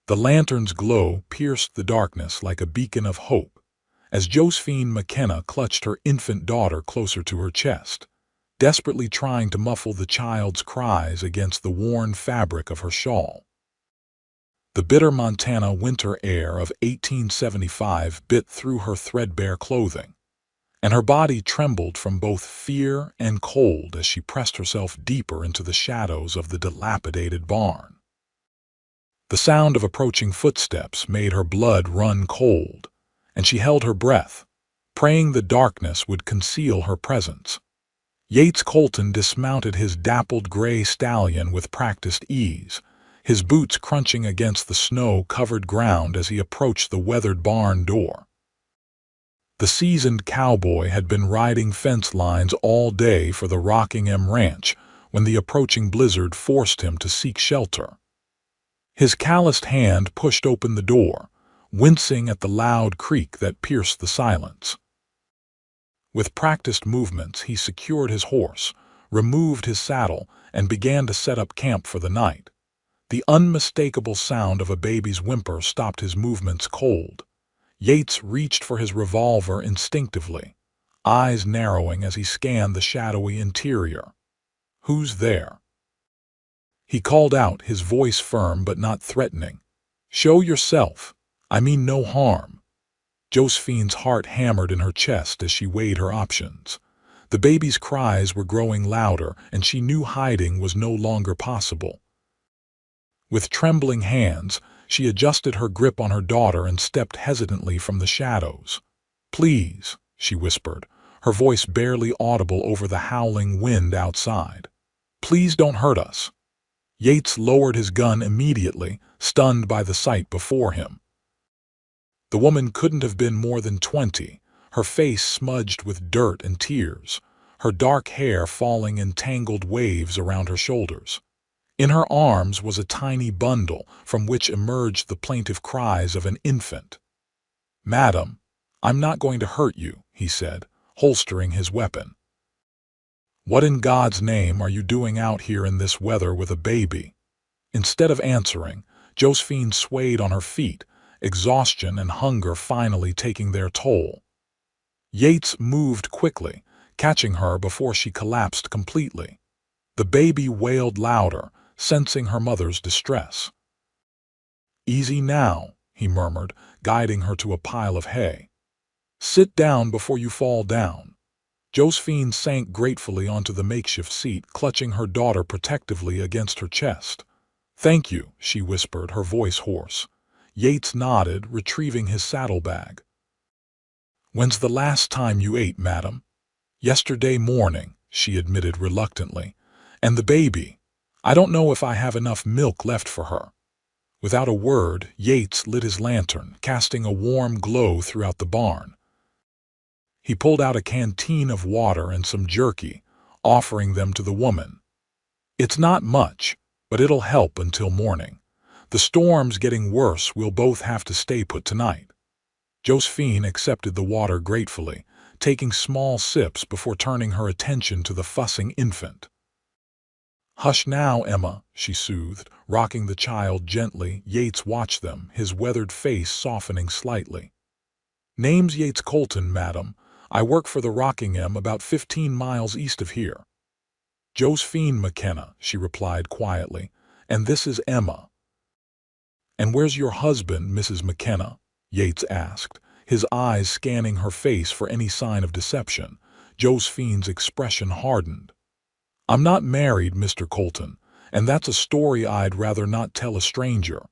The lantern's glow pierced the darkness like a beacon of hope, as Josephine McKenna clutched her infant daughter closer to her chest, desperately trying to muffle the child's cries against the worn fabric of her shawl. The bitter Montana winter air of 1875 bit through her threadbare clothing, and her body trembled from both fear and cold as she pressed herself deeper into the shadows of the dilapidated barn. The sound of approaching footsteps made her blood run cold, and she held her breath, praying the darkness would conceal her presence. Yates Colton dismounted his dappled gray stallion with practiced ease, his boots crunching against the snow-covered ground as he approached the weathered barn door. The seasoned cowboy had been riding fence lines all day for the Rockingham Ranch when the approaching blizzard forced him to seek shelter. His calloused hand pushed open the door, wincing at the loud creak that pierced the silence. With practiced movements, he secured his horse, removed his saddle, and began to set up camp for the night. The unmistakable sound of a baby's whimper stopped his movements cold. Yates reached for his revolver instinctively, eyes narrowing as he scanned the shadowy interior. "Who's there?" He called out, his voice firm but not threatening. "Show yourself. I mean no harm." Josephine's heart hammered in her chest as she weighed her options. The baby's cries were growing louder, and she knew hiding was no longer possible. With trembling hands, she adjusted her grip on her daughter and stepped hesitantly from the shadows. "Please," she whispered, her voice barely audible over the howling wind outside. "Please don't hurt us." Yates lowered his gun immediately, stunned by the sight before him. The woman couldn't have been more than 20, her face smudged with dirt and tears, her dark hair falling in tangled waves around her shoulders. In her arms was a tiny bundle from which emerged the plaintive cries of an infant. "Madam, I'm not going to hurt you," he said, holstering his weapon. "What in God's name are you doing out here in this weather with a baby?" Instead of answering, Josephine swayed on her feet, exhaustion and hunger finally taking their toll. Yates moved quickly, catching her before she collapsed completely. The baby wailed louder, sensing her mother's distress. "Easy now," he murmured, guiding her to a pile of hay. "Sit down before you fall down." Josephine sank gratefully onto the makeshift seat, clutching her daughter protectively against her chest. "Thank you," she whispered, her voice hoarse. Yates nodded, retrieving his saddlebag. "When's the last time you ate, madam?" "Yesterday morning," she admitted reluctantly. "And the baby? I don't know if I have enough milk left for her." Without a word, Yates lit his lantern, casting a warm glow throughout the barn. He pulled out a canteen of water and some jerky, offering them to the woman. "It's not much, but it'll help until morning. The storm's getting worse, we'll both have to stay put tonight." Josephine accepted the water gratefully, taking small sips before turning her attention to the fussing infant. "Hush now, Emma," she soothed, rocking the child gently. Yates watched them, his weathered face softening slightly. "Name's Yates Colton, madam. I work for the Rockingham about 15 miles east of here." "Josephine McKenna," she replied quietly, "and this is Emma." "And where's your husband, Mrs. McKenna?" Yates asked, his eyes scanning her face for any sign of deception. Josephine's expression hardened. "I'm not married, Mr. Colton, and that's a story I'd rather not tell a stranger."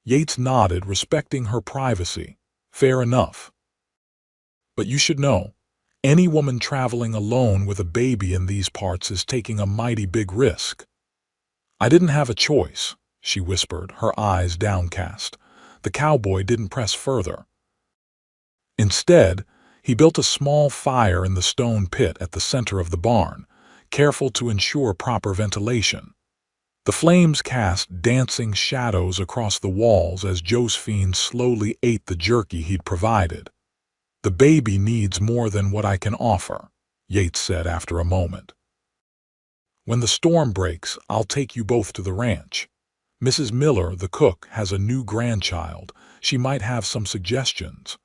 Yates nodded, respecting her privacy. "Fair enough. But you should know, any woman traveling alone with a baby in these parts is taking a mighty big risk." "I didn't have a choice," she whispered, her eyes downcast. The cowboy didn't press further. Instead, he built a small fire in the stone pit at the center of the barn, careful to ensure proper ventilation. The flames cast dancing shadows across the walls as Josephine slowly ate the jerky he'd provided. "The baby needs more than what I can offer," Yates said after a moment. "When the storm breaks, I'll take you both to the ranch. Mrs. Miller, the cook, has a new grandchild. She might have some suggestions."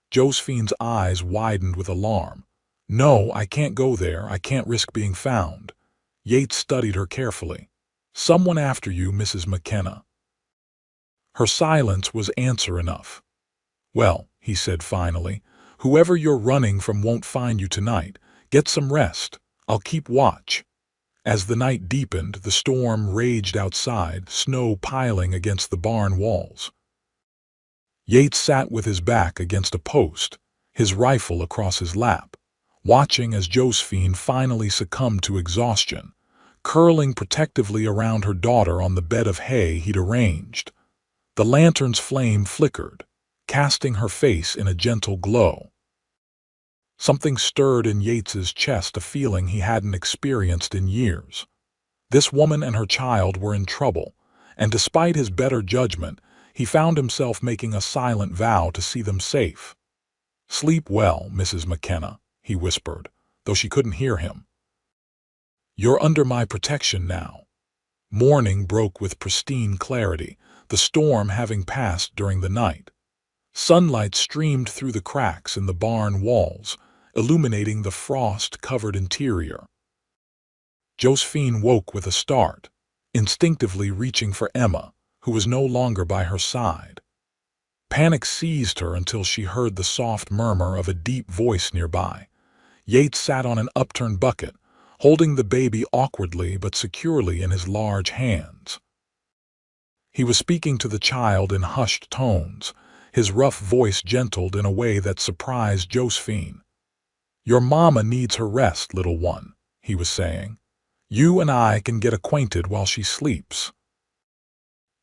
Josephine's eyes widened with alarm. "No, I can't go there. I can't risk being found." Yates studied her carefully. "Someone after you, Mrs. McKenna." Her silence was answer enough. "Well," he said finally, "whoever you're running from won't find you tonight. Get some rest. I'll keep watch." As the night deepened, the storm raged outside, snow piling against the barn walls. Yates sat with his back against a post, his rifle across his lap, watching as Josephine finally succumbed to exhaustion, curling protectively around her daughter on the bed of hay he'd arranged. The lantern's flame flickered, casting her face in a gentle glow. Something stirred in Yates's chest, a feeling he hadn't experienced in years. This woman and her child were in trouble, and despite his better judgment, he found himself making a silent vow to see them safe. "Sleep well, Mrs. McKenna," he whispered, though she couldn't hear him. "You're under my protection now." Morning broke with pristine clarity, the storm having passed during the night. Sunlight streamed through the cracks in the barn walls, illuminating the frost-covered interior. Josephine woke with a start, instinctively reaching for Emma, who was no longer by her side. Panic seized her until she heard the soft murmur of a deep voice nearby. Yates sat on an upturned bucket, holding the baby awkwardly but securely in his large hands. He was speaking to the child in hushed tones, his rough voice gentled in a way that surprised Josephine. "Your mama needs her rest, little one," he was saying. "You and I can get acquainted while she sleeps."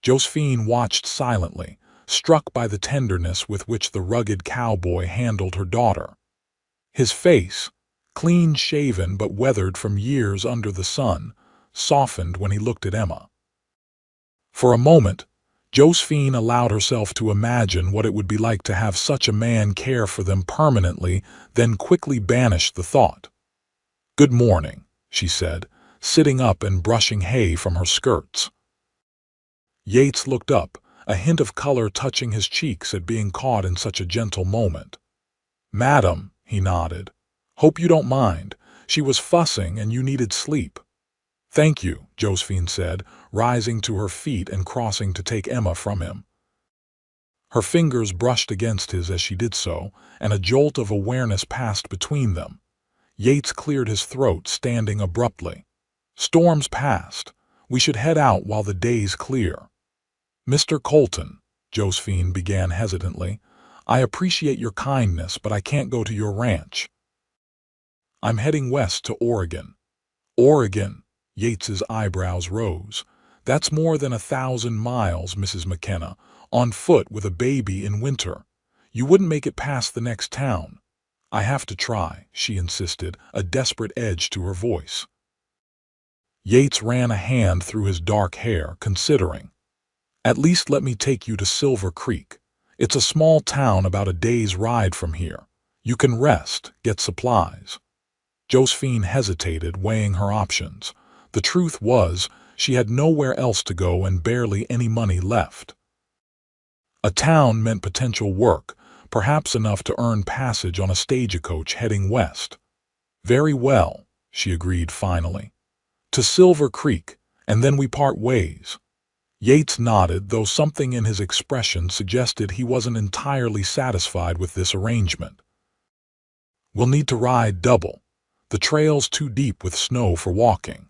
Josephine watched silently, struck by the tenderness with which the rugged cowboy handled her daughter. His face, clean-shaven but weathered from years under the sun, softened when he looked at Emma. For a moment, Josephine allowed herself to imagine what it would be like to have such a man care for them permanently, then quickly banished the thought. "Good morning," she said, sitting up and brushing hay from her skirts. Yates looked up, a hint of color touching his cheeks at being caught in such a gentle moment. "Madam," he nodded. "Hope you don't mind. She was fussing and you needed sleep." "Thank you," Josephine said, rising to her feet and crossing to take Emma from him. Her fingers brushed against his as she did so, and a jolt of awareness passed between them. Yates cleared his throat, standing abruptly. "Storm's past. We should head out while the day's clear." "Mr. Colton," Josephine began hesitantly, "I appreciate your kindness, but I can't go to your ranch. I'm heading west to Oregon." "Oregon?" Yates's eyebrows rose. "That's more than 1,000 miles, Mrs. McKenna, on foot with a baby in winter. You wouldn't make it past the next town." "I have to try," she insisted, a desperate edge to her voice. Yates ran a hand through his dark hair, considering. "At least let me take you to Silver Creek. It's a small town about a day's ride from here. You can rest, get supplies." Josephine hesitated, weighing her options. The truth was, she had nowhere else to go and barely any money left. A town meant potential work, perhaps enough to earn passage on a stagecoach heading west. "Very well," she agreed finally. "To Silver Creek, and then we part ways." Yates nodded, though something in his expression suggested he wasn't entirely satisfied with this arrangement. "We'll need to ride double. The trail's too deep with snow for walking."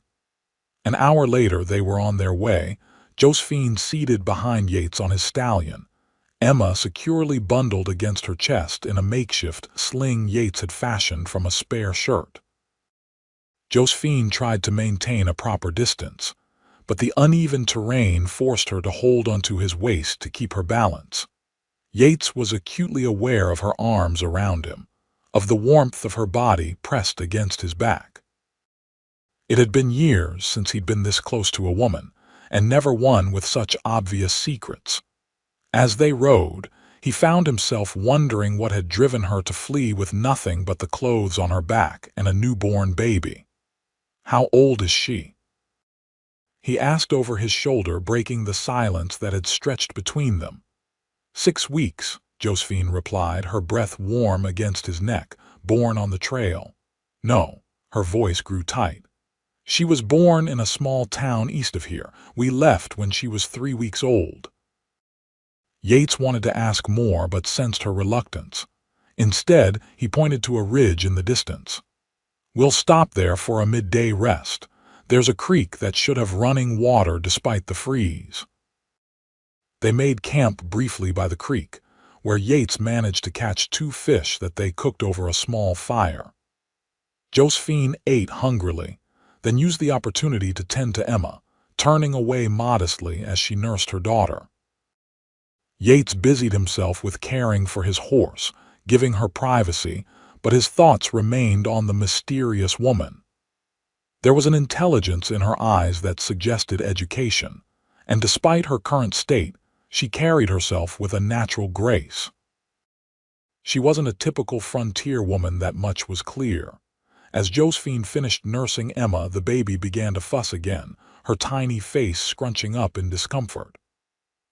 An hour later they were on their way, Josephine seated behind Yates on his stallion, Emma securely bundled against her chest in a makeshift sling Yates had fashioned from a spare shirt. Josephine tried to maintain a proper distance, but the uneven terrain forced her to hold onto his waist to keep her balance. Yates was acutely aware of her arms around him, of the warmth of her body pressed against his back. It had been years since he'd been this close to a woman, and never one with such obvious secrets. As they rode, he found himself wondering what had driven her to flee with nothing but the clothes on her back and a newborn baby. How old is she? He asked over his shoulder, breaking the silence that had stretched between them. 6 weeks, Josephine replied, her breath warm against his neck. Born on the trail. No, her voice grew tight. She was born in a small town east of here. We left when she was 3 weeks old. Yates wanted to ask more but sensed her reluctance. Instead, he pointed to a ridge in the distance. We'll stop there for a midday rest. There's a creek that should have running water despite the freeze. They made camp briefly by the creek, where Yates managed to catch 2 fish that they cooked over a small fire. Josephine ate hungrily, then used the opportunity to tend to Emma, turning away modestly as she nursed her daughter. Yates busied himself with caring for his horse, giving her privacy, but his thoughts remained on the mysterious woman. There was an intelligence in her eyes that suggested education, and despite her current state, she carried herself with a natural grace. She wasn't a typical frontier woman, that much was clear. As Josephine finished nursing Emma, the baby began to fuss again, her tiny face scrunching up in discomfort.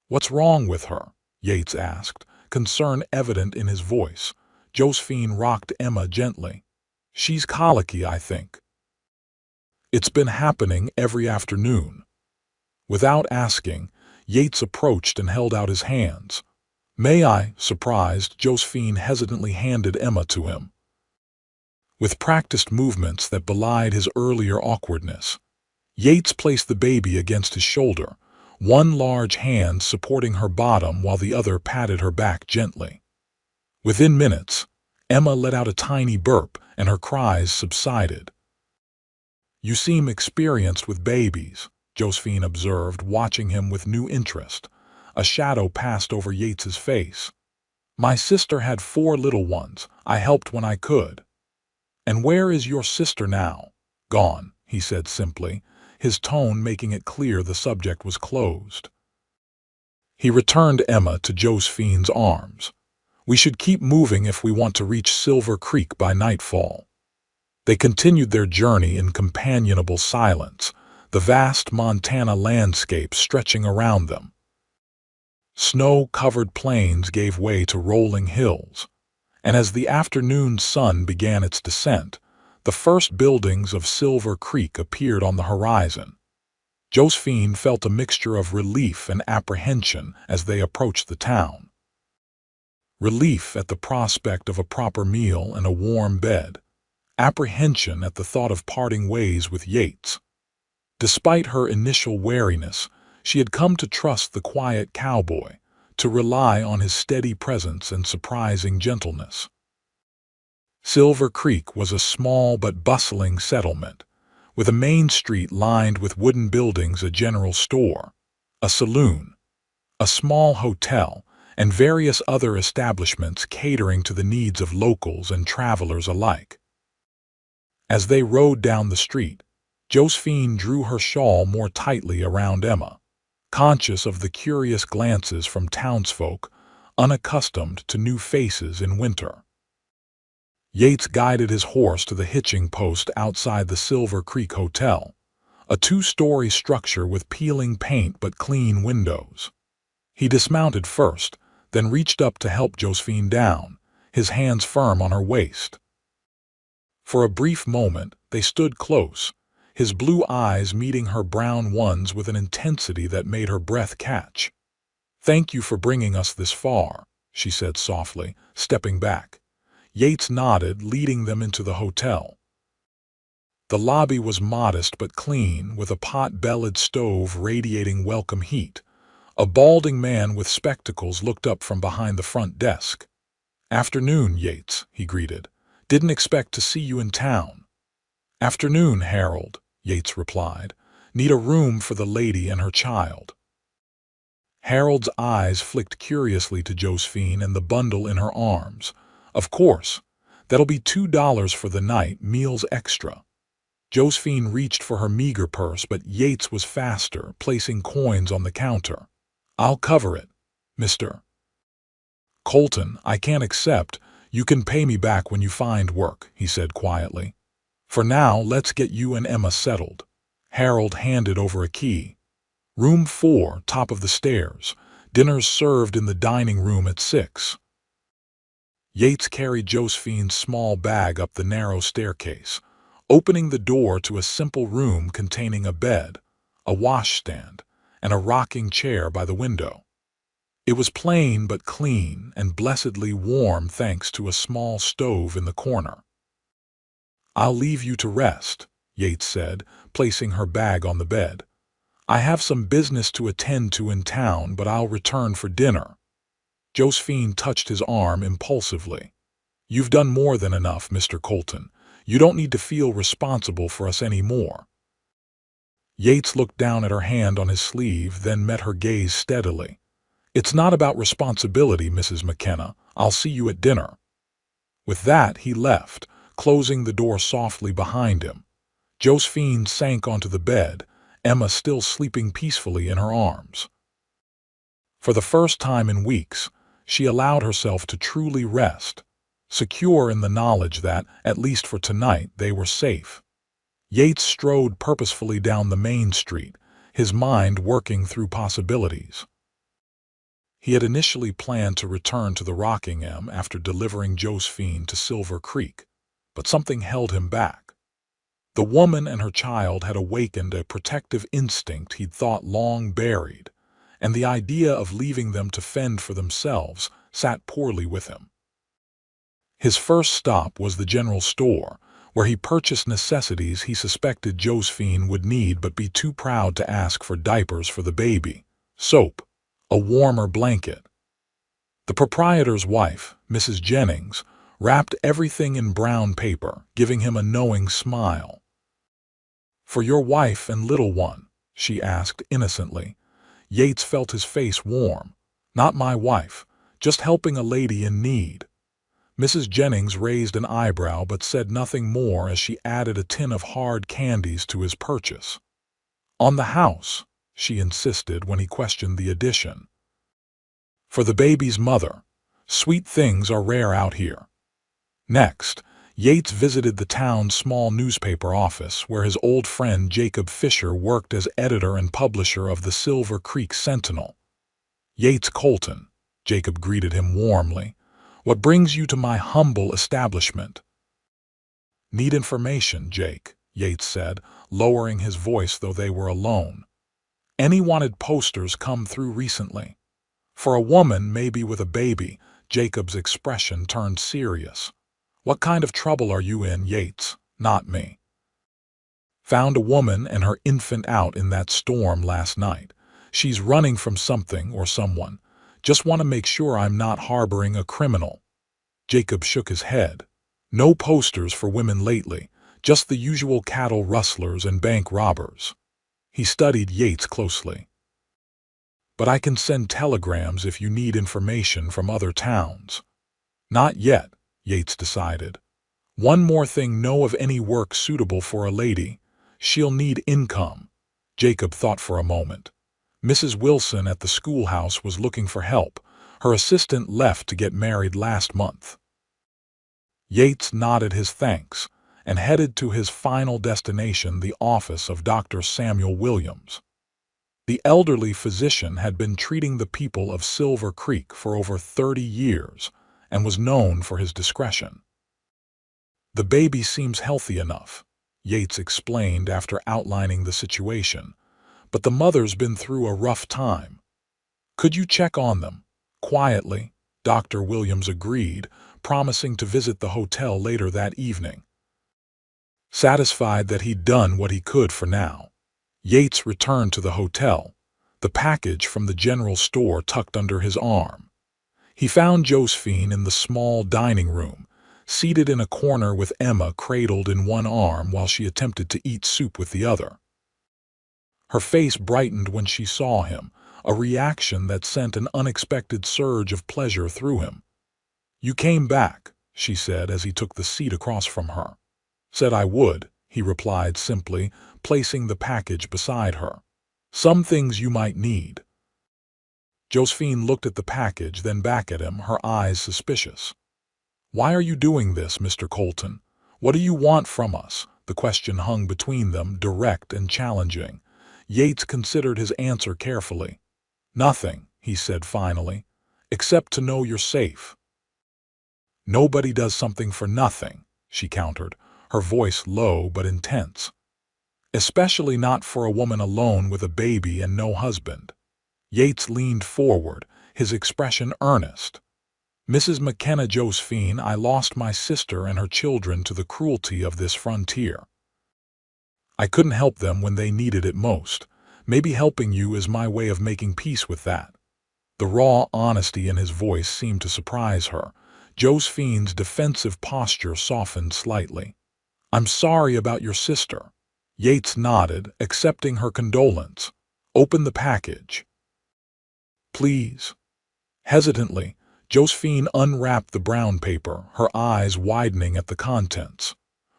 "What's wrong with her?" Yates asked, concern evident in his voice. Josephine rocked Emma gently. "She's colicky, I think. It's been happening every afternoon." Without asking, Yates approached and held out his hands. "May I?" Surprised, Josephine hesitantly handed Emma to him. With practiced movements that belied his earlier awkwardness, Yates placed the baby against his shoulder, one large hand supporting her bottom while the other patted her back gently. Within minutes, Emma let out a tiny burp and her cries subsided. "You seem experienced with babies," Josephine observed, watching him with new interest. A shadow passed over Yates's face. "My sister had 4 little ones. I helped when I could." "And where is your sister now?" "Gone," he said simply, his tone making it clear the subject was closed. He returned Emma to Josephine's arms. "We should keep moving if we want to reach Silver Creek by nightfall." They continued their journey in companionable silence, the vast Montana landscape stretching around them. Snow-covered plains gave way to rolling hills, and as the afternoon sun began its descent, the first buildings of Silver Creek appeared on the horizon. Josephine felt a mixture of relief and apprehension as they approached the town. Relief at the prospect of a proper meal and a warm bed. Apprehension at the thought of parting ways with Yates. Despite her initial wariness, she had come to trust the quiet cowboy, to rely on his steady presence and surprising gentleness. Silver Creek was a small but bustling settlement, with a main street lined with wooden buildings, a general store, a saloon, a small hotel, and various other establishments catering to the needs of locals and travelers alike. As they rode down the street, Josephine drew her shawl more tightly around Emma, conscious of the curious glances from townsfolk unaccustomed to new faces in winter. Yates guided his horse to the hitching post outside the Silver Creek Hotel, a 2-story structure with peeling paint but clean windows. He dismounted first, then reached up to help Josephine down, his hands firm on her waist. For a brief moment, they stood close, his blue eyes meeting her brown ones with an intensity that made her breath catch. "Thank you for bringing us this far," she said softly, stepping back. Yates nodded, leading them into the hotel. The lobby was modest but clean, with a pot-bellied stove radiating welcome heat. A balding man with spectacles looked up from behind the front desk. "Afternoon, Yates," he greeted. "Didn't expect to see you in town." "Afternoon, Harold," Yates replied. "Need a room for the lady and her child." Harold's eyes flicked curiously to Josephine and the bundle in her arms. "Of course. That'll be $2 for the night, meals extra." Josephine reached for her meager purse, but Yates was faster, placing coins on the counter. "I'll cover it, Mr. Colton. I can't accept. You can pay me back when you find work," he said quietly. "For now, let's get you and Emma settled." Harold handed over a key. Room 4, top of the stairs. Dinner's served in the dining room at 6. Yates carried Josephine's small bag up the narrow staircase, opening the door to a simple room containing a bed, a washstand, and a rocking chair by the window. It was plain but clean and blessedly warm thanks to a small stove in the corner. "I'll leave you to rest," Yates said, placing her bag on the bed. "I have some business to attend to in town, but I'll return for dinner." Josephine touched his arm impulsively. "You've done more than enough, Mr. Colton. You don't need to feel responsible for us anymore." Yates looked down at her hand on his sleeve, then met her gaze steadily. "It's not about responsibility, Mrs. McKenna. I'll see you at dinner." With that, he left, closing the door softly behind him. Josephine sank onto the bed, Emma still sleeping peacefully in her arms. For the first time in weeks, she allowed herself to truly rest, secure in the knowledge that, at least for tonight, they were safe. Yates strode purposefully down the main street, his mind working through possibilities. He had initially planned to return to the Rockingham after delivering Josephine to Silver Creek, but something held him back. The woman and her child had awakened a protective instinct he'd thought long buried, and the idea of leaving them to fend for themselves sat poorly with him. His first stop was the general store, where he purchased necessities he suspected Josephine would need but be too proud to ask for: diapers for the baby, soap, a warmer blanket. The proprietor's wife, Mrs. Jennings, wrapped everything in brown paper, giving him a knowing smile. "For your wife and little one?" she asked innocently. Yates felt his face warm. "Not my wife, just helping a lady in need." Mrs. Jennings raised an eyebrow but said nothing more as she added a tin of hard candies to his purchase. "On the house," she insisted when he questioned the addition. "For the baby's mother. Sweet things are rare out here." Next, Yates visited the town's small newspaper office where his old friend Jacob Fisher worked as editor and publisher of the Silver Creek Sentinel. "Yates Colton," Jacob greeted him warmly. "What brings you to my humble establishment?" "Need information, Jake," Yates said, lowering his voice though they were alone. "Any wanted posters come through recently?" For a woman, maybe with a baby, Jacob's expression turned serious. "What kind of trouble are you in, Yates?" "Not me. Found a woman and her infant out in that storm last night. She's running from something or someone. Just want to make sure I'm not harboring a criminal." Jacob shook his head. "No posters for women lately, just the usual cattle rustlers and bank robbers." He studied Yates closely. "But I can send telegrams if you need information from other towns." "Not yet," Yates decided. "One more thing, know of any work suitable for a lady? She'll need income." Jacob thought for a moment. Mrs. Wilson at the schoolhouse was looking for help. Her assistant left to get married last month. Yates nodded his thanks and headed to his final destination, the office of Dr. Samuel Williams. The elderly physician had been treating the people of Silver Creek for over 30 years and was known for his discretion. "The baby seems healthy enough," Yates explained after outlining the situation, "but the mother's been through a rough time." "Could you check on them?" Quietly, Dr. Williams agreed, promising to visit the hotel later that evening. Satisfied that he'd done what he could for now, Yates returned to the hotel, the package from the general store tucked under his arm. He found Josephine in the small dining room, seated in a corner with Emma cradled in one arm while she attempted to eat soup with the other. Her face brightened when she saw him, a reaction that sent an unexpected surge of pleasure through him. "You came back," she said as he took the seat across from her. "Said I would," he replied simply, placing the package beside her. "Some things you might need." Josephine looked at the package, then back at him, her eyes suspicious. "Why are you doing this, Mr. Colton? What do you want from us?" The question hung between them, direct and challenging. Yates considered his answer carefully. "Nothing," he said finally, "except to know you're safe." "Nobody does something for nothing," she countered, her voice low but intense. "Especially not for a woman alone with a baby and no husband." Yates leaned forward, his expression earnest. "Mrs. McKenna Josephine, I lost my sister and her children to the cruelty of this frontier. I couldn't help them when they needed it most. Maybe helping you is my way of making peace with that." The raw honesty in his voice seemed to surprise her. Josephine's defensive posture softened slightly. "I'm sorry about your sister." Yates nodded, accepting her condolence. "Open the package." "Please." Hesitantly, Josephine unwrapped the brown paper, her eyes widening at the contents.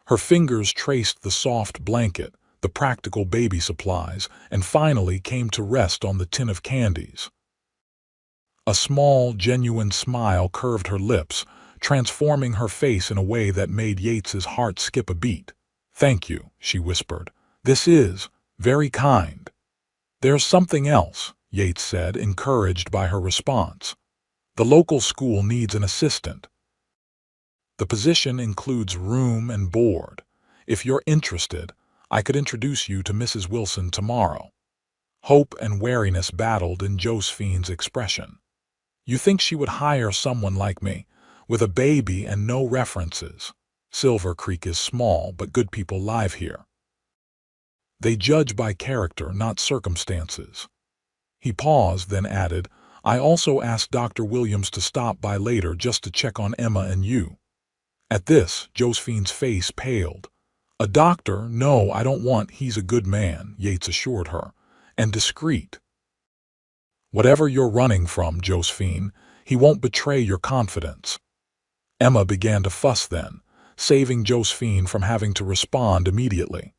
Her fingers traced the soft blanket, the practical baby supplies, and finally came to rest on the tin of candies. A small, genuine smile curved her lips, transforming her face in a way that made Yates's heart skip a beat. "Thank you," she whispered. "This is very kind." "There's something else," Yates said, encouraged by her response. "The local school needs an assistant. The position includes room and board. If you're interested, I could introduce you to Mrs. Wilson tomorrow." Hope and wariness battled in Josephine's expression. "You think she would hire someone like me, with a baby and no references? Silver Creek is small, but good people live here. They judge by character, not circumstances." He paused, then added, "I also asked Dr. Williams to stop by later just to check on Emma and you." At this, Josephine's face paled. "A doctor? No, I don't want. He's a good man," Yates assured her, "and discreet." "Whatever you're running from, Josephine, he won't betray your confidence." Emma began to fuss then, saving Josephine from having to respond immediately.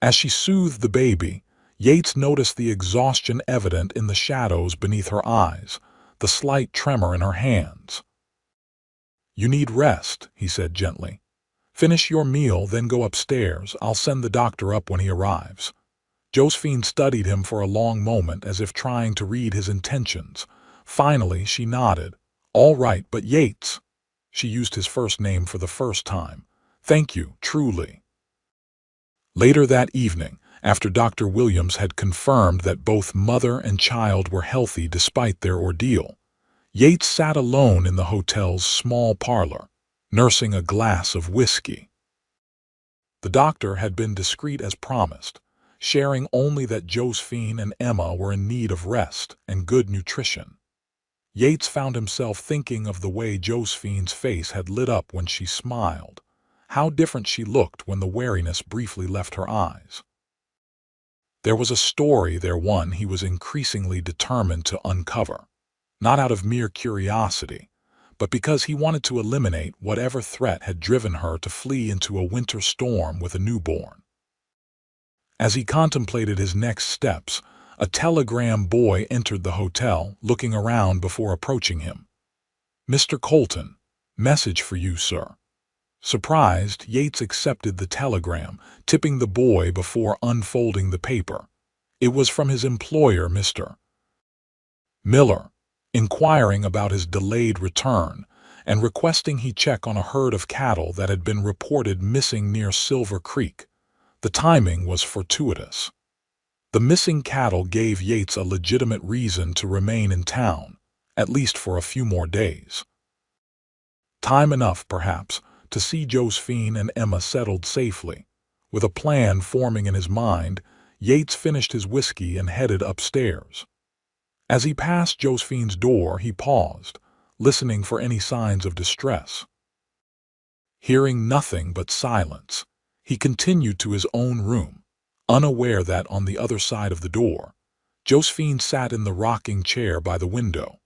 As she soothed the baby, Yates noticed the exhaustion evident in the shadows beneath her eyes, the slight tremor in her hands. "You need rest," he said gently. "Finish your meal, then go upstairs. I'll send the doctor up when he arrives." Josephine studied him for a long moment as if trying to read his intentions. Finally, she nodded. "All right, but Yates." She used his first name for the first time. "Thank you, truly." Later that evening, after Dr. Williams had confirmed that both mother and child were healthy despite their ordeal, Yates sat alone in the hotel's small parlor, nursing a glass of whiskey. The doctor had been discreet as promised, sharing only that Josephine and Emma were in need of rest and good nutrition. Yates found himself thinking of the way Josephine's face had lit up when she smiled, how different she looked when the wariness briefly left her eyes. There was a story there, one he was increasingly determined to uncover, not out of mere curiosity, but because he wanted to eliminate whatever threat had driven her to flee into a winter storm with a newborn. As he contemplated his next steps, a telegram boy entered the hotel, looking around before approaching him. "Mr. Colton, message for you, sir." Surprised, Yates accepted the telegram, tipping the boy before unfolding the paper. It was from his employer, Mr. Miller, inquiring about his delayed return and requesting he check on a herd of cattle that had been reported missing near Silver Creek. The timing was fortuitous. The missing cattle gave Yates a legitimate reason to remain in town, at least for a few more days. Time enough, perhaps, to see Josephine and Emma settled safely. With a plan forming in his mind, Yates finished his whiskey and headed upstairs. As he passed Josephine's door, he paused, listening for any signs of distress. Hearing nothing but silence, he continued to his own room, unaware that on the other side of the door, Josephine sat in the rocking chair by the window,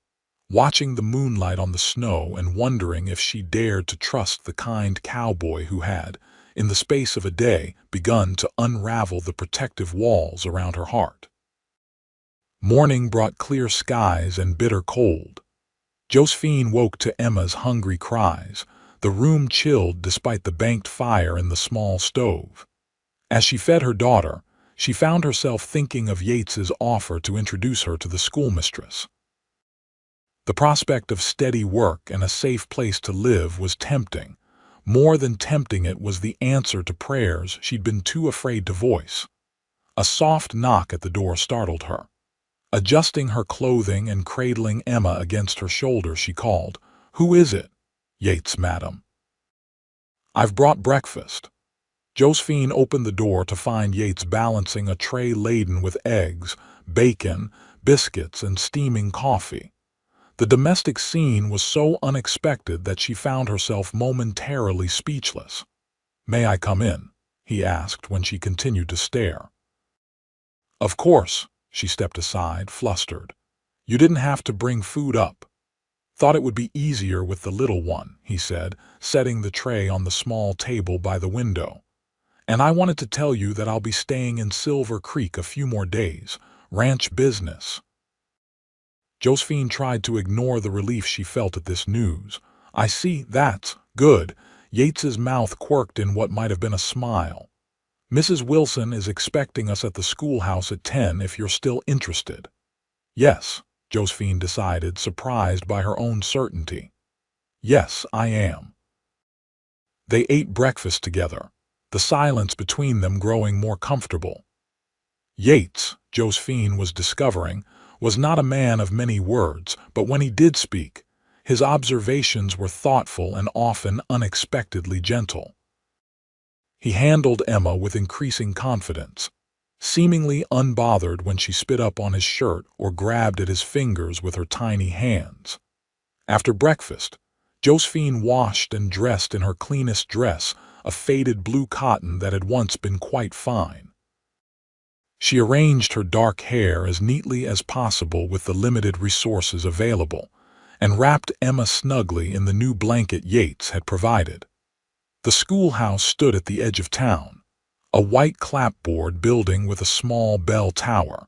watching the moonlight on the snow and wondering if she dared to trust the kind cowboy who had, in the space of a day, begun to unravel the protective walls around her heart. Morning brought clear skies and bitter cold. Josephine woke to Emma's hungry cries, the room chilled despite the banked fire in the small stove. As she fed her daughter, she found herself thinking of Yates's offer to introduce her to the schoolmistress. The prospect of steady work and a safe place to live was tempting. More than tempting, it was the answer to prayers she'd been too afraid to voice. A soft knock at the door startled her. Adjusting her clothing and cradling Emma against her shoulder, she called, "Who is it?" "Yates, madam." "I've brought breakfast." Josephine opened the door to find Yates balancing a tray laden with eggs, bacon, biscuits, and steaming coffee. The domestic scene was so unexpected that she found herself momentarily speechless. "May I come in?" he asked when she continued to stare. "Of course." She stepped aside, flustered. "You didn't have to bring food up." "Thought it would be easier with the little one," he said, setting the tray on the small table by the window. "And I wanted to tell you that I'll be staying in Silver Creek a few more days. Ranch business." Josephine tried to ignore the relief she felt at this news. "I see, that's good." Yates's mouth quirked in what might have been a smile. "Mrs. Wilson is expecting us at the schoolhouse at 10 if you're still interested." "Yes," Josephine decided, surprised by her own certainty. "Yes, I am." They ate breakfast together, the silence between them growing more comfortable. Yates, Josephine was discovering, was not a man of many words, but when he did speak, his observations were thoughtful and often unexpectedly gentle. He handled Emma with increasing confidence, seemingly unbothered when she spit up on his shirt or grabbed at his fingers with her tiny hands. After breakfast, Josephine washed and dressed in her cleanest dress, a faded blue cotton that had once been quite fine. She arranged her dark hair as neatly as possible with the limited resources available, and wrapped Emma snugly in the new blanket Yates had provided. The schoolhouse stood at the edge of town, a white clapboard building with a small bell tower.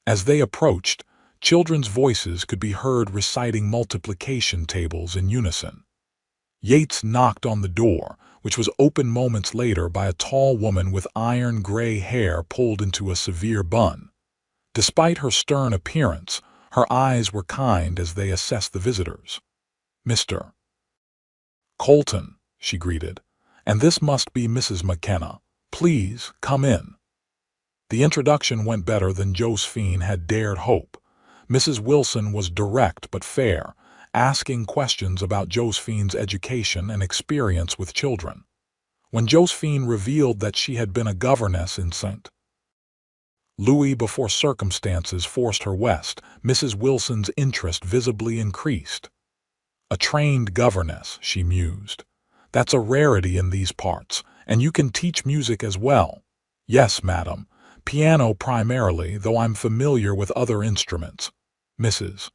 As they approached, children's voices could be heard reciting multiplication tables in unison. Yates knocked on the door, which was opened moments later by a tall woman with iron gray hair pulled into a severe bun. Despite her stern appearance, her eyes were kind as they assessed the visitors. "Mr. Colton," she greeted, "and this must be Mrs. McKenna. Please, come in." The introduction went better than Josephine had dared hope. Mrs. Wilson was direct but fair, asking questions about Josephine's education and experience with children. When Josephine revealed that she had been a governess in St. Louis before circumstances forced her west, Mrs. Wilson's interest visibly increased. "A trained governess," she mused. "That's a rarity in these parts, and you can teach music as well." "Yes, madam. Piano primarily, though I'm familiar with other instruments." Mrs.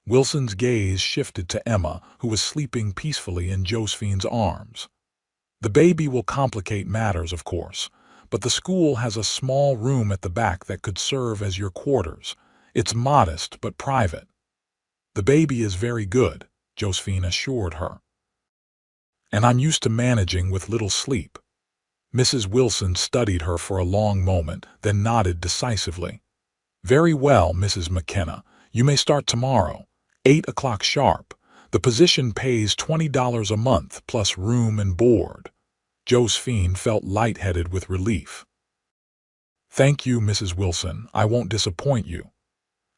Wilson's gaze shifted to Emma, who was sleeping peacefully in Josephine's arms. "The baby will complicate matters, of course, but the school has a small room at the back that could serve as your quarters. It's modest but private." "The baby is very good," Josephine assured her. "And I'm used to managing with little sleep." Mrs. Wilson studied her for a long moment, then nodded decisively. "Very well, Mrs. McKenna. You may start tomorrow, 8 o'clock sharp. The position pays $20 a month plus room and board." Josephine felt lightheaded with relief. "Thank you, Mrs. Wilson. I won't disappoint you."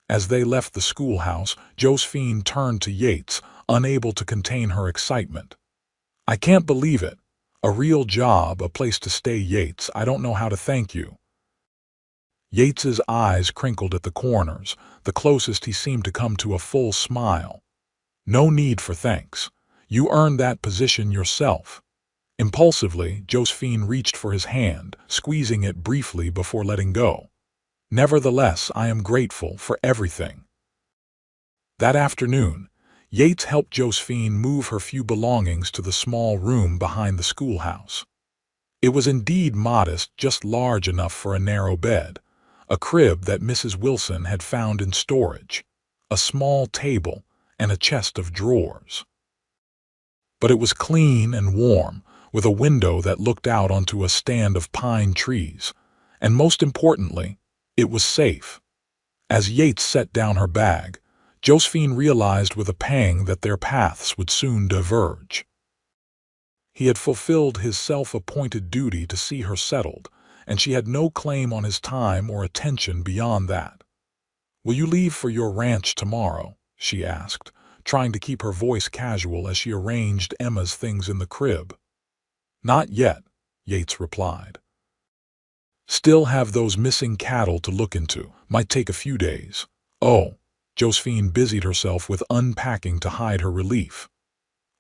As they left the schoolhouse, Josephine turned to Yates, unable to contain her excitement. "I can't believe it. A real job, a place to stay, Yates. I don't know how to thank you." Yates's eyes crinkled at the corners, the closest he seemed to come to a full smile. "No need for thanks. You earned that position yourself." Impulsively, Josephine reached for his hand, squeezing it briefly before letting go. "Nevertheless, I am grateful for everything." That afternoon, Yates helped Josephine move her few belongings to the small room behind the schoolhouse. It was indeed modest, just large enough for a narrow bed, a crib that Mrs. Wilson had found in storage, a small table, and a chest of drawers. but it was clean and warm, with a window that looked out onto a stand of pine trees. And most importantly, it was safe. As Yates set down her bag, Josephine realized with a pang that their paths would soon diverge. He had fulfilled his self-appointed duty to see her settled, and she had no claim on his time or attention beyond that. "Will you leave for your ranch tomorrow?" she asked, trying to keep her voice casual as she arranged Emma's things in the crib. "Not yet," Yates replied. "Still have those missing cattle to look into. Might take a few days." "Oh." Josephine busied herself with unpacking to hide her relief.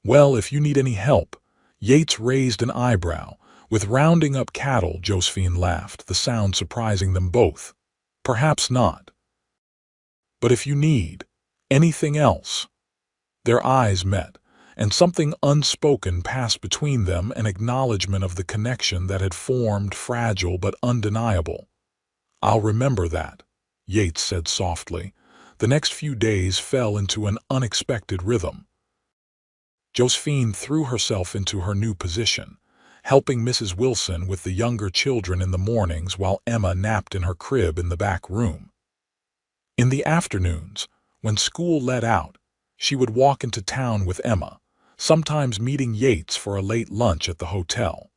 "Well, if you need any help." Yates raised an eyebrow. "With rounding up cattle," Josephine laughed, the sound surprising them both. "Perhaps not. But if you need anything else." Their eyes met, and something unspoken passed between them, an acknowledgement of the connection that had formed, fragile but undeniable. "I'll remember that," Yates said softly. The next few days fell into an unexpected rhythm. Josephine threw herself into her new position, helping Mrs. Wilson with the younger children in the mornings while Emma napped in her crib in the back room. In the afternoons, when school let out, she would walk into town with Emma, sometimes meeting Yates for a late lunch at the hotel.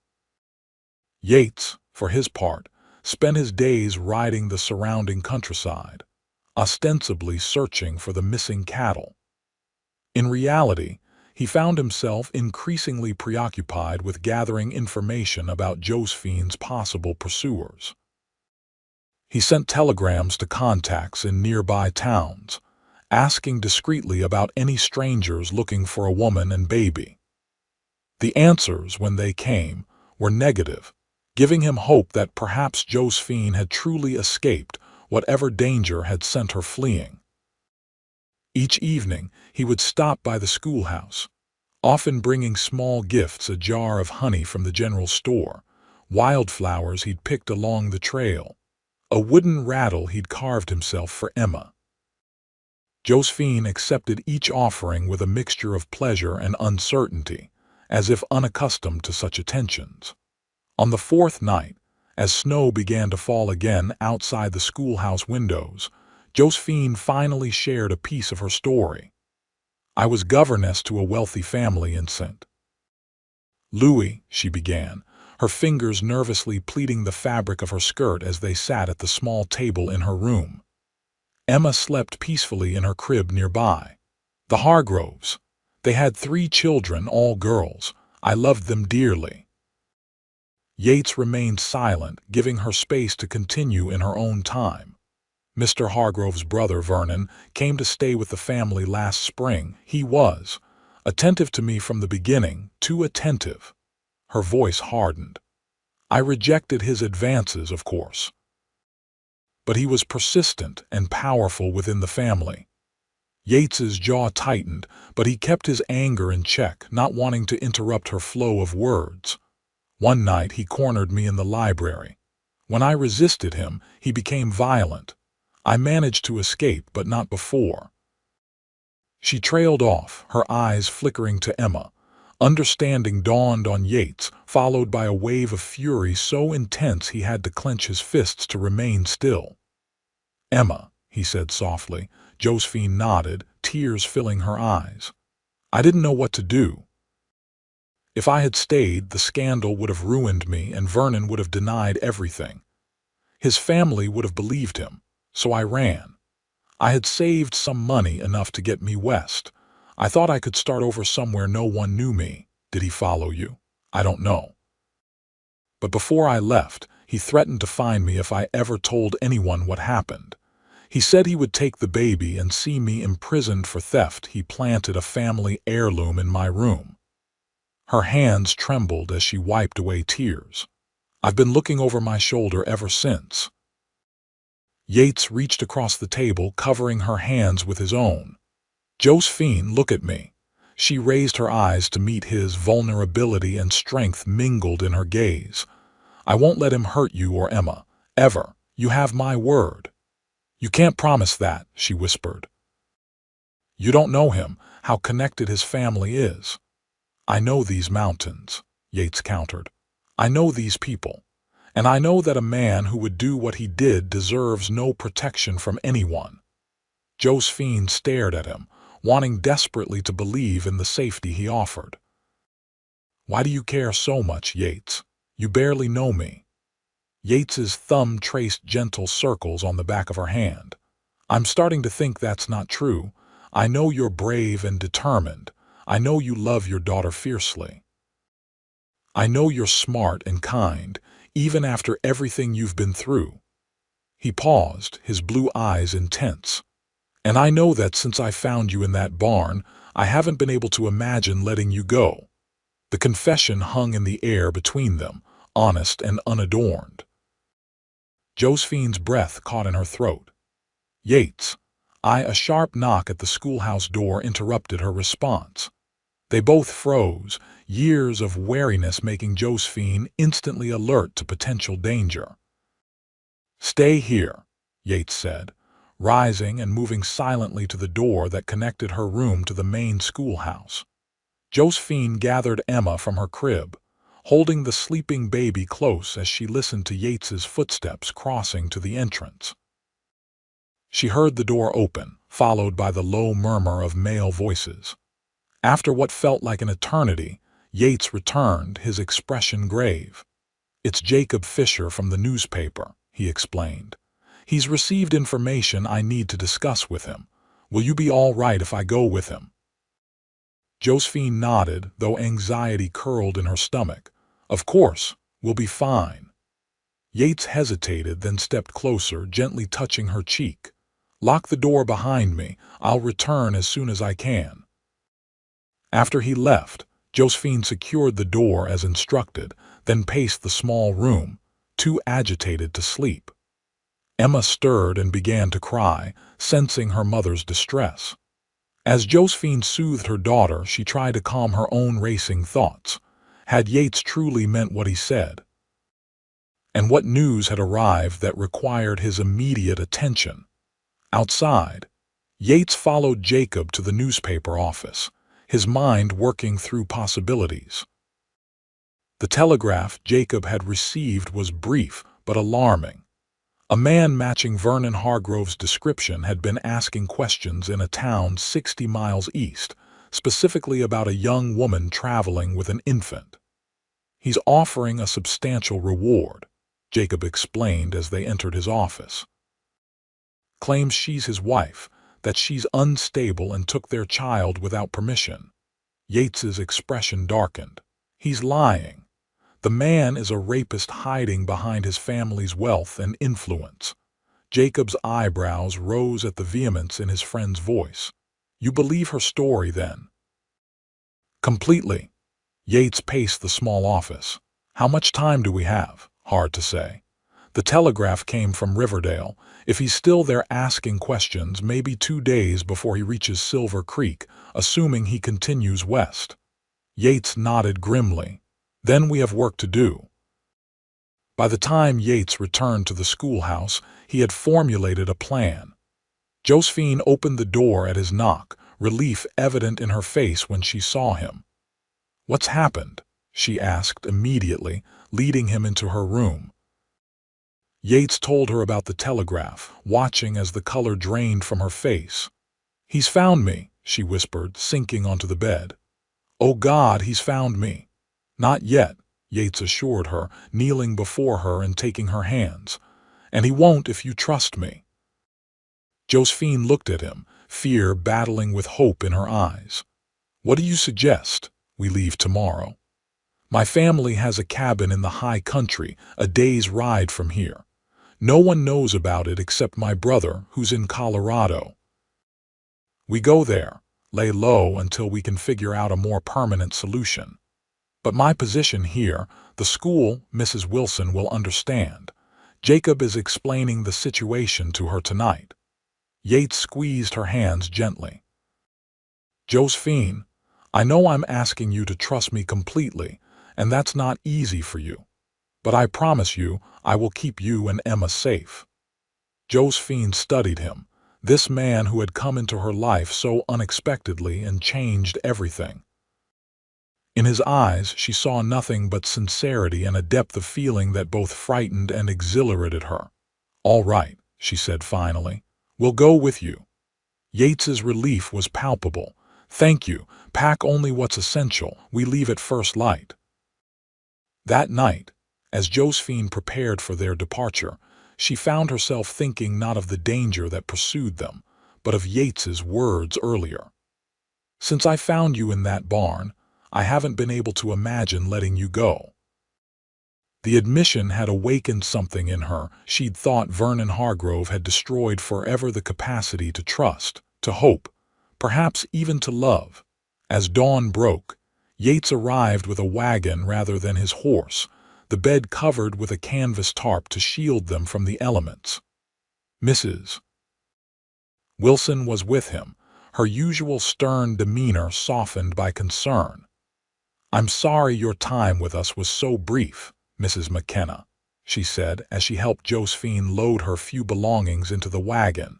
Yates, for his part, spent his days riding the surrounding countryside, ostensibly searching for the missing cattle. In reality, he found himself increasingly preoccupied with gathering information about Josephine's possible pursuers. He sent telegrams to contacts in nearby towns, asking discreetly about any strangers looking for a woman and baby. The answers, when they came, were negative, giving him hope that perhaps Josephine had truly escaped whatever danger had sent her fleeing. Each evening, he would stop by the schoolhouse, often bringing small gifts, a jar of honey from the general store, wildflowers he'd picked along the trail, a wooden rattle he'd carved himself for Emma. Josephine accepted each offering with a mixture of pleasure and uncertainty, as if unaccustomed to such attentions. On the fourth night, as snow began to fall again outside the schoolhouse windows, Josephine finally shared a piece of her story. "I was governess to a wealthy family in St. Louis," she began, her fingers nervously pleating the fabric of her skirt as they sat at the small table in her room. Emma slept peacefully in her crib nearby. "The Hargroves. They had 3 children, all girls. I loved them dearly." Yates remained silent, giving her space to continue in her own time. "Mr. Hargrove's brother, Vernon, came to stay with the family last spring. He was attentive to me from the beginning, too attentive." Her voice hardened. "I rejected his advances, of course. But he was persistent and powerful within the family." Yates's jaw tightened, but he kept his anger in check, not wanting to interrupt her flow of words. "One night he cornered me in the library. When I resisted him, he became violent. I managed to escape, but not before." She trailed off, her eyes flickering to Emma. Understanding dawned on Yates, followed by a wave of fury so intense he had to clench his fists to remain still. "Emma," he said softly. Josephine nodded, tears filling her eyes. "I didn't know what to do. If I had stayed, the scandal would have ruined me and Vernon would have denied everything. His family would have believed him, so I ran. I had saved some money, enough to get me west. I thought I could start over somewhere no one knew me. Did he follow you? I don't know. But before I left, he threatened to find me if I ever told anyone what happened. He said he would take the baby and see me imprisoned for theft. He planted a family heirloom in my room." Her hands trembled as she wiped away tears. "I've been looking over my shoulder ever since." Yates reached across the table, covering her hands with his own. "Josephine, look at me." She raised her eyes to meet his. Vulnerability and strength mingled in her gaze. "I won't let him hurt you or Emma, ever. You have my word." "You can't promise that," she whispered. "You don't know him, how connected his family is." I know these mountains, Yates countered. I know these people. And I know that a man who would do what he did deserves no protection from anyone. Josephine stared at him, wanting desperately to believe in the safety he offered. Why do you care so much, Yates? You barely know me. Yates's thumb traced gentle circles on the back of her hand. I'm starting to think that's not true. I know you're brave and determined. I know you love your daughter fiercely. I know you're smart and kind, even after everything you've been through. He paused, his blue eyes intense. And I know that since I found you in that barn, I haven't been able to imagine letting you go. The confession hung in the air between them, honest and unadorned. Josephine's breath caught in her throat. Yates. A sharp knock at the schoolhouse door interrupted her response. They both froze, years of wariness making Josephine instantly alert to potential danger. Stay here, Yates said, rising and moving silently to the door that connected her room to the main schoolhouse. Josephine gathered Emma from her crib, holding the sleeping baby close as she listened to Yates's footsteps crossing to the entrance. She heard the door open, followed by the low murmur of male voices. After what felt like an eternity, Yates returned, his expression grave. It's Jacob Fisher from the newspaper, he explained. He's received information I need to discuss with him. Will you be all right if I go with him? Josephine nodded, though anxiety curled in her stomach. Of course, we'll be fine. Yates hesitated, then stepped closer, gently touching her cheek. Lock the door behind me. I'll return as soon as I can. After he left, Josephine secured the door as instructed, then paced the small room, too agitated to sleep. Emma stirred and began to cry, sensing her mother's distress. As Josephine soothed her daughter, she tried to calm her own racing thoughts. Had Yates truly meant what he said? And what news had arrived that required his immediate attention? Outside, Yates followed Jacob to the newspaper office, his mind working through possibilities. The telegraph Jacob had received was brief but alarming. A man matching Vernon Hargrove's description had been asking questions in a town 60 miles east, specifically about a young woman traveling with an infant. He's offering a substantial reward, Jacob explained as they entered his office. Claims she's his wife, that she's unstable and took their child without permission. Yates's expression darkened. He's lying. The man is a rapist hiding behind his family's wealth and influence. Jacob's eyebrows rose at the vehemence in his friend's voice. You believe her story, then? Completely. Yates paced the small office. How much time do we have? Hard to say. The telegraph came from Riverdale. If he's still there asking questions, maybe 2 days before he reaches Silver Creek, assuming he continues west. Yates nodded grimly. Then we have work to do. By the time Yates returned to the schoolhouse, he had formulated a plan. Josephine opened the door at his knock, relief evident in her face when she saw him. What's happened? She asked immediately, leading him into her room. Yates told her about the telegraph, watching as the color drained from her face. He's found me, she whispered, sinking onto the bed. Oh God, he's found me. Not yet, Yates assured her, kneeling before her and taking her hands. And he won't if you trust me. Josephine looked at him, fear battling with hope in her eyes. What do you suggest? We leave tomorrow. My family has a cabin in the high country, a day's ride from here. No one knows about it except my brother, who's in Colorado. We go there, lay low until we can figure out a more permanent solution. But my position here, the school, Mrs. Wilson will understand. Jacob is explaining the situation to her tonight. Yates squeezed her hands gently. Josephine, I know I'm asking you to trust me completely, and that's not easy for you. But I promise you, I will keep you and Emma safe. Josephine studied him, this man who had come into her life so unexpectedly and changed everything. In his eyes, she saw nothing but sincerity and a depth of feeling that both frightened and exhilarated her. "All right," she said finally. "We'll go with you." Yates's relief was palpable. "Thank you. Pack only what's essential. We leave at first light." That night, as Josephine prepared for their departure, she found herself thinking not of the danger that pursued them, but of Yates's words earlier. "Since I found you in that barn, I haven't been able to imagine letting you go." The admission had awakened something in her. She'd thought Vernon Hargrove had destroyed forever the capacity to trust, to hope, perhaps even to love. As dawn broke, Yates arrived with a wagon rather than his horse, the bed covered with a canvas tarp to shield them from the elements. Mrs. Wilson was with him, her usual stern demeanor softened by concern. "I'm sorry your time with us was so brief, Mrs. McKenna," she said as she helped Josephine load her few belongings into the wagon.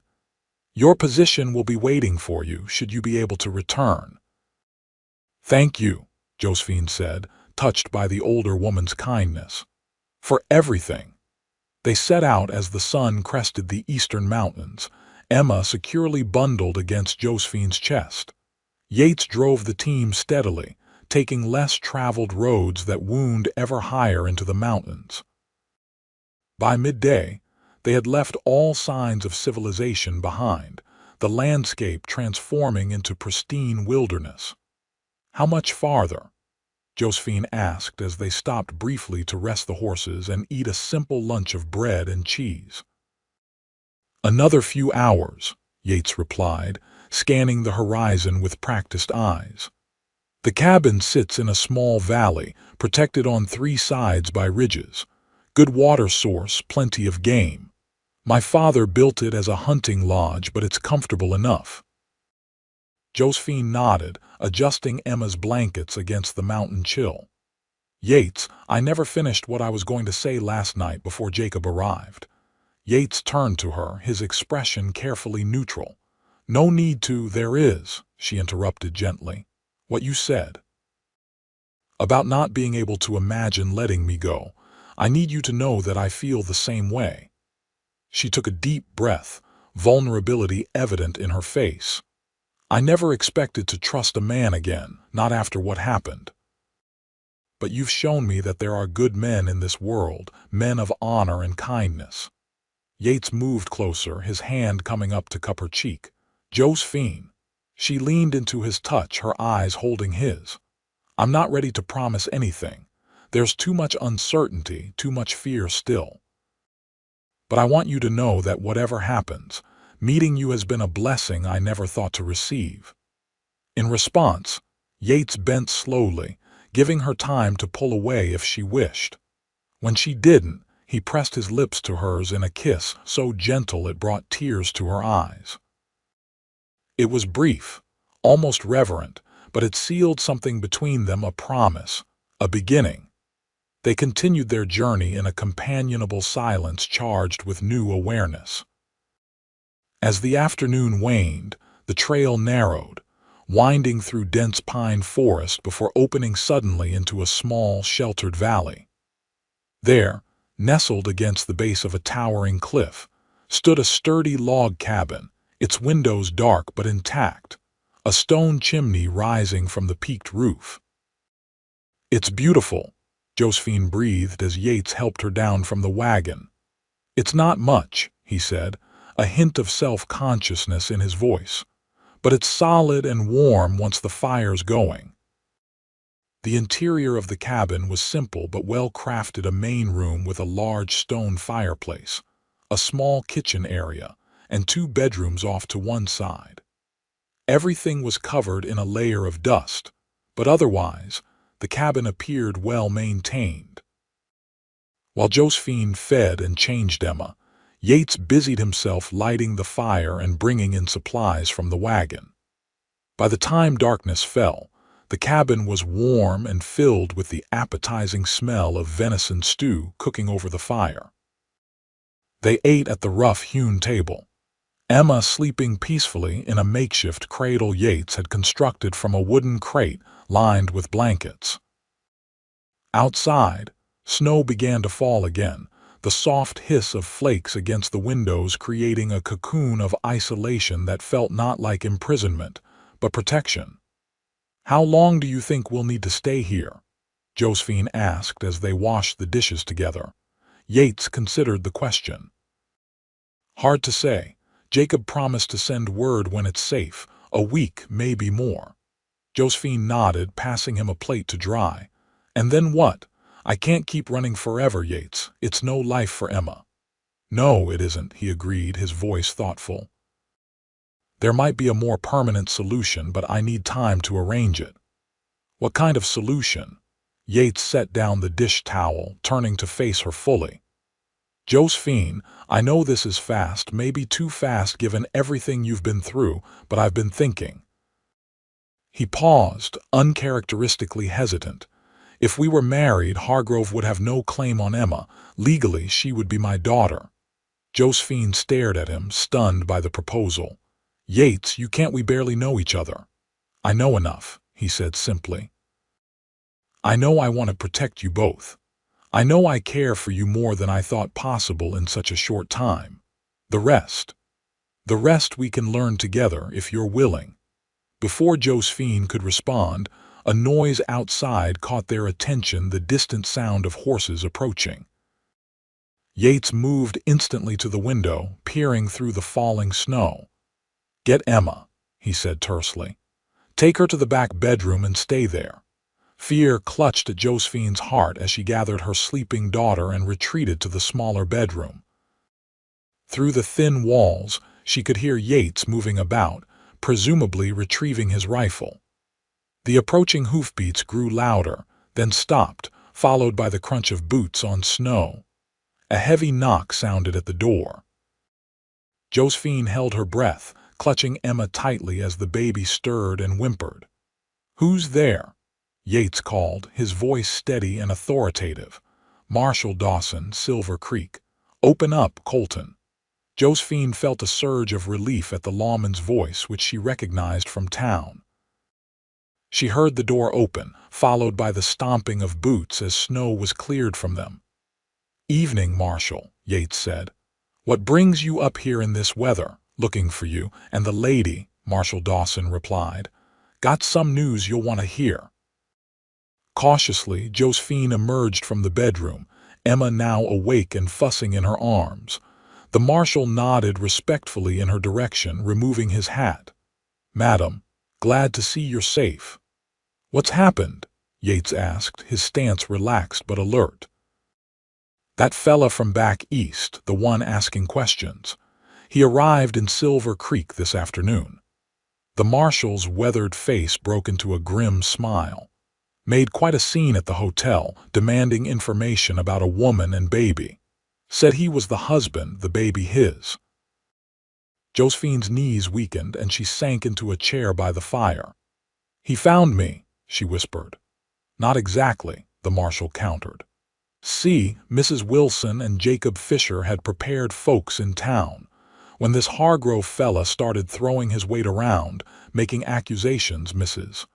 "Your position will be waiting for you should you be able to return." "Thank you," Josephine said, touched by the older woman's kindness. "For everything." They set out as the sun crested the eastern mountains, Emma securely bundled against Josephine's chest. Yates drove the team steadily, taking less traveled roads that wound ever higher into the mountains. By midday, they had left all signs of civilization behind, the landscape transforming into pristine wilderness. "How much farther?" Josephine asked as they stopped briefly to rest the horses and eat a simple lunch of bread and cheese. "Another few hours," Yates replied, scanning the horizon with practiced eyes. "The cabin sits in a small valley, protected on 3 sides by ridges. Good water source, plenty of game. My father built it as a hunting lodge, but it's comfortable enough." Josephine nodded, adjusting Emma's blankets against the mountain chill. "Yates, I never finished what I was going to say last night before Jacob arrived." Yates turned to her, his expression carefully neutral. "No need to, there is," she interrupted gently. "What you said about not being able to imagine letting me go. I need you to know that I feel the same way." She took a deep breath, vulnerability evident in her face. "I never expected to trust a man again, not after what happened. But you've shown me that there are good men in this world, men of honor and kindness." Yates moved closer, his hand coming up to cup her cheek. "Josephine." She leaned into his touch, her eyes holding his. "I'm not ready to promise anything. There's too much uncertainty, too much fear still. But I want you to know that whatever happens, meeting you has been a blessing I never thought to receive." In response, Yates bent slowly, giving her time to pull away if she wished. When she didn't, he pressed his lips to hers in a kiss so gentle it brought tears to her eyes. It was brief, almost reverent, but it sealed something between them, a promise, a beginning. They continued their journey in a companionable silence charged with new awareness. As the afternoon waned, the trail narrowed, winding through dense pine forest before opening suddenly into a small, sheltered valley. There, nestled against the base of a towering cliff, stood a sturdy log cabin, its windows dark but intact, a stone chimney rising from the peaked roof. "It's beautiful," Josephine breathed as Yates helped her down from the wagon. "It's not much," he said, a hint of self-consciousness in his voice, "but it's solid and warm once the fire's going." The interior of the cabin was simple but well-crafted, a main room with a large stone fireplace, a small kitchen area, and 2 bedrooms off to one side. Everything was covered in a layer of dust, but otherwise, the cabin appeared well-maintained. While Josephine fed and changed Emma, Yates busied himself lighting the fire and bringing in supplies from the wagon. By the time darkness fell, the cabin was warm and filled with the appetizing smell of venison stew cooking over the fire. They ate at the rough-hewn table. Emma, sleeping peacefully in a makeshift cradle Yates had constructed from a wooden crate lined with blankets. Outside, snow began to fall again, the soft hiss of flakes against the windows creating a cocoon of isolation that felt not like imprisonment, but protection. "How long do you think we'll need to stay here?" Josephine asked as they washed the dishes together. Yates considered the question. "Hard to say. Jacob promised to send word when it's safe. A week, maybe more." Josephine nodded, passing him a plate to dry. "And then what? I can't keep running forever, Yates. It's no life for Emma." "No, it isn't," he agreed, his voice thoughtful. "There might be a more permanent solution, but I need time to arrange it." "What kind of solution?" Yates set down the dish towel, turning to face her fully. "Josephine, I know this is fast, maybe too fast given everything you've been through, but I've been thinking." He paused, uncharacteristically hesitant. "If we were married, Hargrove would have no claim on Emma. Legally, she would be my daughter." Josephine stared at him, stunned by the proposal. "Yates, you can't, we barely know each other." "I know enough," he said simply. "I know I want to protect you both. I know I care for you more than I thought possible in such a short time. The rest we can learn together if you're willing." Before Josephine could respond, a noise outside caught their attention, the distant sound of horses approaching. Yates moved instantly to the window, peering through the falling snow. "Get Emma," he said tersely. "Take her to the back bedroom and stay there." Fear clutched at Josephine's heart as she gathered her sleeping daughter and retreated to the smaller bedroom. Through the thin walls, she could hear Yates moving about, presumably retrieving his rifle. The approaching hoofbeats grew louder, then stopped, followed by the crunch of boots on snow. A heavy knock sounded at the door. Josephine held her breath, clutching Emma tightly as the baby stirred and whimpered. "Who's there?" Yates called, his voice steady and authoritative. "Marshall Dawson, Silver Creek." "Open up, Colton." Josephine felt a surge of relief at the lawman's voice, which she recognized from town. She heard the door open, followed by the stomping of boots as snow was cleared from them. "Evening, Marshall," Yates said. "What brings you up here in this weather?" "Looking for you and the lady," Marshall Dawson replied. "Got some news you'll want to hear." Cautiously, Josephine emerged from the bedroom, Emma now awake and fussing in her arms. The marshal nodded respectfully in her direction, removing his hat. "Madam, glad to see you're safe." "What's happened?" Yates asked, his stance relaxed but alert. "That fella from back east, the one asking questions. He arrived in Silver Creek this afternoon." The marshal's weathered face broke into a grim smile. "Made quite a scene at the hotel, demanding information about a woman and baby. Said he was the husband, the baby his." Josephine's knees weakened and she sank into a chair by the fire. "He found me," she whispered. "Not exactly," the marshal countered. "See, Mrs. Wilson and Jacob Fisher had prepared folks in town. When this Hargrove fella started throwing his weight around, making accusations, Mrs.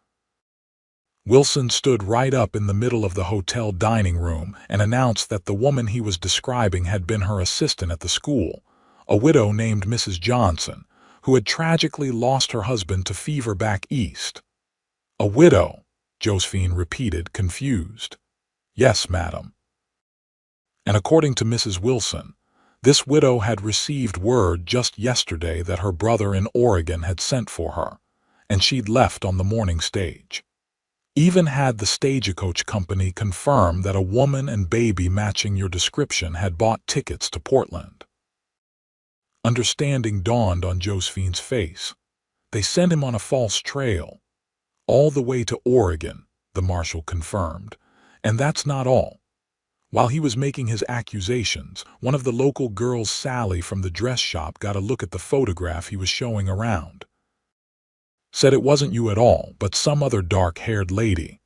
Wilson stood right up in the middle of the hotel dining room and announced that the woman he was describing had been her assistant at the school, a widow named Mrs. Johnson, who had tragically lost her husband to fever back east." "A widow?" Josephine repeated, confused. "Yes, madam. And according to Mrs. Wilson, this widow had received word just yesterday that her brother in Oregon had sent for her, and she'd left on the morning stage. Even had the stagecoach company confirm that a woman and baby matching your description had bought tickets to Portland." Understanding dawned on Josephine's face. "They sent him on a false trail." "All the way to Oregon," the marshal confirmed. "And that's not all. While he was making his accusations, one of the local girls, Sally from the dress shop, got a look at the photograph he was showing around. Said it wasn't you at all, but some other dark-haired lady.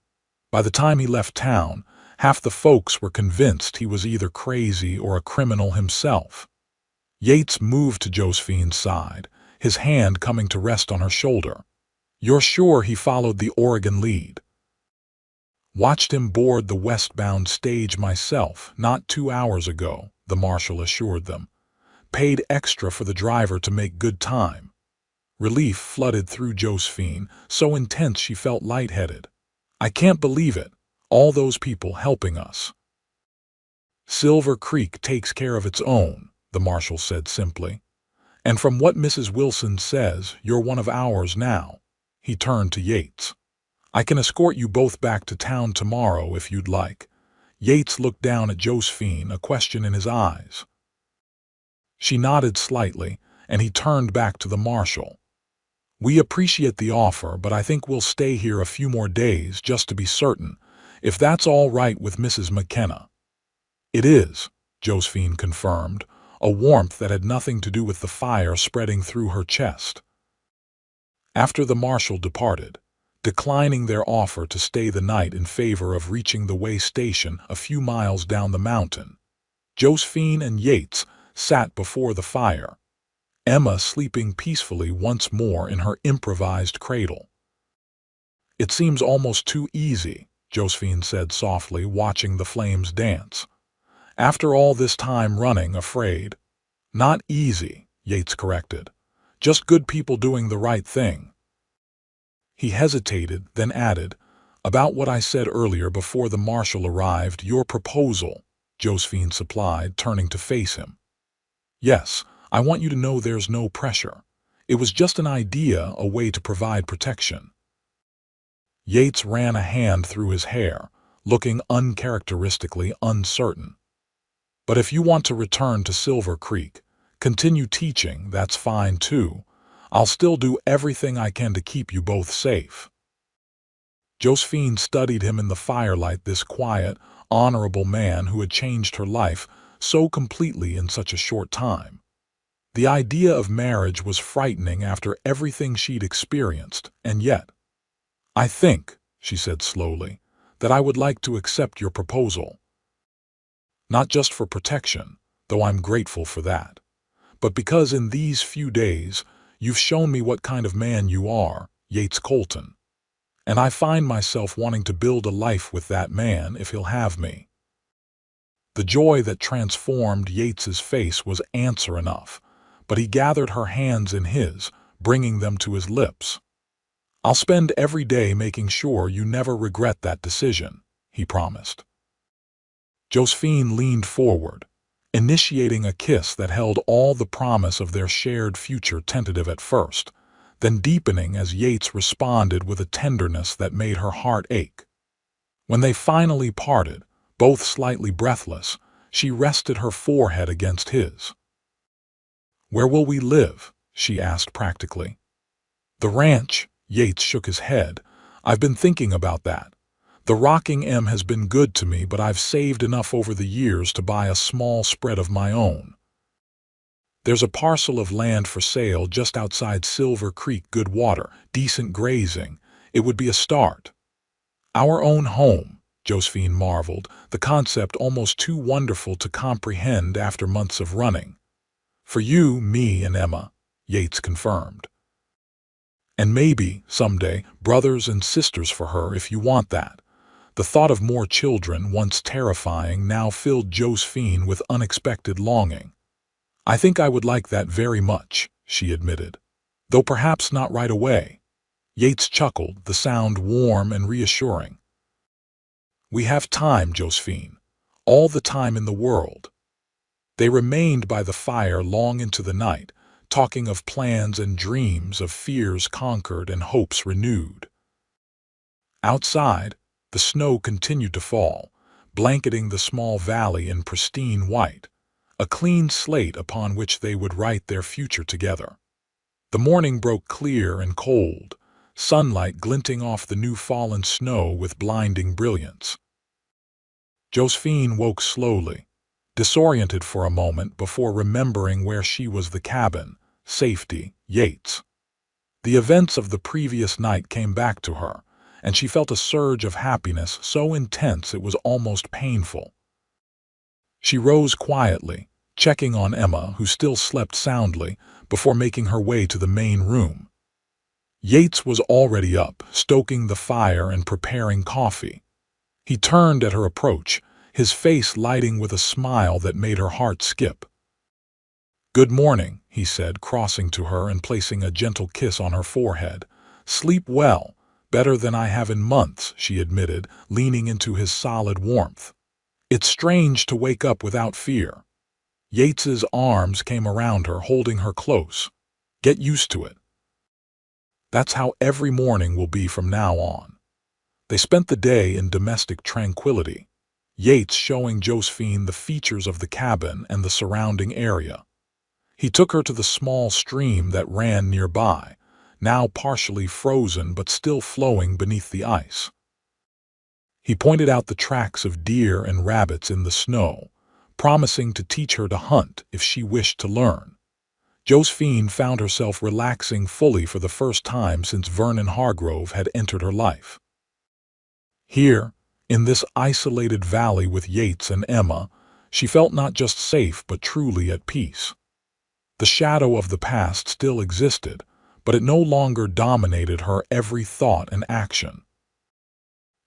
By the time he left town, half the folks were convinced he was either crazy or a criminal himself." Yates moved to Josephine's side, his hand coming to rest on her shoulder. "You're sure he followed the Oregon lead?" "Watched him board the westbound stage myself not 2 hours ago," the marshal assured them. "Paid extra for the driver to make good time." Relief flooded through Josephine, so intense she felt lightheaded. "I can't believe it. All those people helping us." "Silver Creek takes care of its own," the marshal said simply. "And from what Mrs. Wilson says, you're one of ours now." He turned to Yates. "I can escort you both back to town tomorrow if you'd like." Yates looked down at Josephine, a question in his eyes. She nodded slightly, and he turned back to the marshal. "We appreciate the offer, but I think we'll stay here a few more days just to be certain, if that's all right with Mrs. McKenna." "It is," Josephine confirmed, a warmth that had nothing to do with the fire spreading through her chest. After the marshal departed, declining their offer to stay the night in favor of reaching the way station a few miles down the mountain, Josephine and Yates sat before the fire, Emma sleeping peacefully once more in her improvised cradle. "It seems almost too easy," Josephine said softly, watching the flames dance. "After all this time running, afraid." "Not easy," Yates corrected. "Just good people doing the right thing." He hesitated, then added, "About what I said earlier before the marshal arrived, your proposal," Josephine supplied, turning to face him. "Yes, I want you to know there's no pressure. It was just an idea, a way to provide protection." Yates ran a hand through his hair, looking uncharacteristically uncertain. "But if you want to return to Silver Creek, continue teaching, that's fine too. I'll still do everything I can to keep you both safe." Josephine studied him in the firelight, this quiet, honorable man who had changed her life so completely in such a short time. The idea of marriage was frightening after everything she'd experienced, and yet, "I think," she said slowly, "that I would like to accept your proposal. Not just for protection, though I'm grateful for that, but because in these few days you've shown me what kind of man you are, Yates Colton. And I find myself wanting to build a life with that man if he'll have me." The joy that transformed Yates's face was answer enough, but he gathered her hands in his, bringing them to his lips. "I'll spend every day making sure you never regret that decision," he promised. Josephine leaned forward, initiating a kiss that held all the promise of their shared future, tentative at first, then deepening as Yates responded with a tenderness that made her heart ache. When they finally parted, both slightly breathless, she rested her forehead against his. "Where will we live?" she asked practically. "The ranch," Yates shook his head. "I've been thinking about that. The Rocking M has been good to me, but I've saved enough over the years to buy a small spread of my own. There's a parcel of land for sale just outside Silver Creek, good water, decent grazing. It would be a start." "Our own home," Josephine marveled, the concept almost too wonderful to comprehend after months of running. "For you, me, and Emma," Yates confirmed. "And maybe, someday, brothers and sisters for her if you want that." The thought of more children, once terrifying, now filled Josephine with unexpected longing. "I think I would like that very much," she admitted. "Though perhaps not right away." Yates chuckled, the sound warm and reassuring. "We have time, Josephine. All the time in the world." They remained by the fire long into the night, talking of plans and dreams, of fears conquered and hopes renewed. Outside, the snow continued to fall, blanketing the small valley in pristine white, a clean slate upon which they would write their future together. The morning broke clear and cold, sunlight glinting off the new-fallen snow with blinding brilliance. Josephine woke slowly, disoriented for a moment before remembering where she was: the cabin, safety, Yates. The events of the previous night came back to her, and she felt a surge of happiness so intense it was almost painful. She rose quietly, checking on Emma, who still slept soundly, before making her way to the main room. Yates was already up, stoking the fire and preparing coffee. He turned at her approach, his face lighting with a smile that made her heart skip. "Good morning," he said, crossing to her and placing a gentle kiss on her forehead. "Sleep well, better than I have in months," she admitted, leaning into his solid warmth. "It's strange to wake up without fear." Yates's arms came around her, holding her close. "Get used to it. That's how every morning will be from now on." They spent the day in domestic tranquility, Yates showing Josephine the features of the cabin and the surrounding area. He took her to the small stream that ran nearby, now partially frozen but still flowing beneath the ice. He pointed out the tracks of deer and rabbits in the snow, promising to teach her to hunt if she wished to learn. Josephine found herself relaxing fully for the first time since Vernon Hargrove had entered her life. Here, in this isolated valley with Yates and Emma, she felt not just safe but truly at peace. The shadow of the past still existed, but it no longer dominated her every thought and action.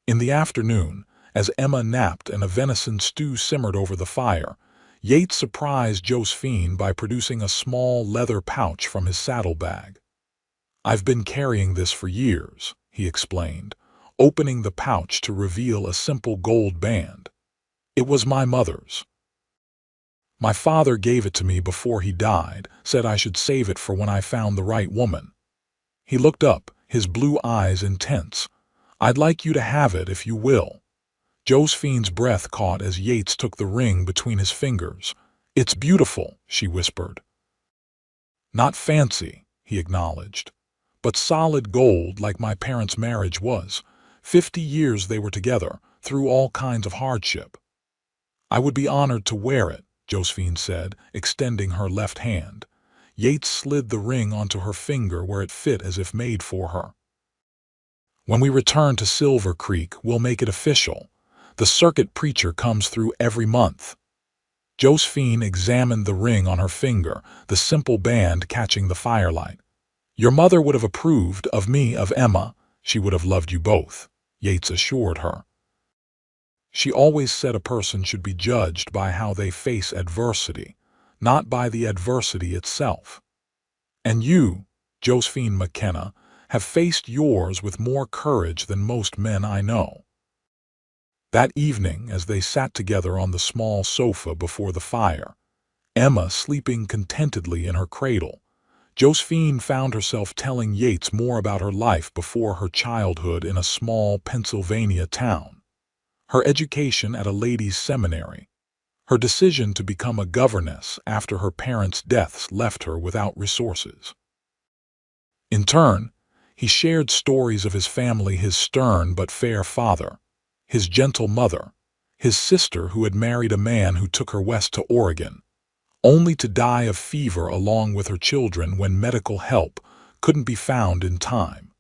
In the afternoon, as Emma napped and a venison stew simmered over the fire, Yates surprised Josephine by producing a small leather pouch from his saddlebag. "I've been carrying this for years," he explained, opening the pouch to reveal a simple gold band. "It was my mother's. My father gave it to me before he died, said I should save it for when I found the right woman." He looked up, his blue eyes intense. "I'd like you to have it if you will." Josephine's breath caught as Yates took the ring between his fingers. "It's beautiful," she whispered. "Not fancy," he acknowledged, "but solid gold like my parents' marriage was. 50 years they were together, through all kinds of hardship." "I would be honored to wear it," Josephine said, extending her left hand. Yates slid the ring onto her finger where it fit as if made for her. "When we return to Silver Creek, we'll make it official. The circuit preacher comes through every month." Josephine examined the ring on her finger, the simple band catching the firelight. "Your mother would have approved of me, of Emma. She would have loved you both," Yates assured her. "She always said a person should be judged by how they face adversity, not by the adversity itself. And you, Josephine McKenna, have faced yours with more courage than most men I know." That evening, as they sat together on the small sofa before the fire, Emma sleeping contentedly in her cradle, Josephine found herself telling Yates more about her life before her childhood in a small Pennsylvania town, her education at a ladies' seminary, her decision to become a governess after her parents' deaths left her without resources. In turn, he shared stories of his family, his stern but fair father, his gentle mother, his sister who had married a man who took her west to Oregon, only to die of fever along with her children when medical help couldn't be found in time.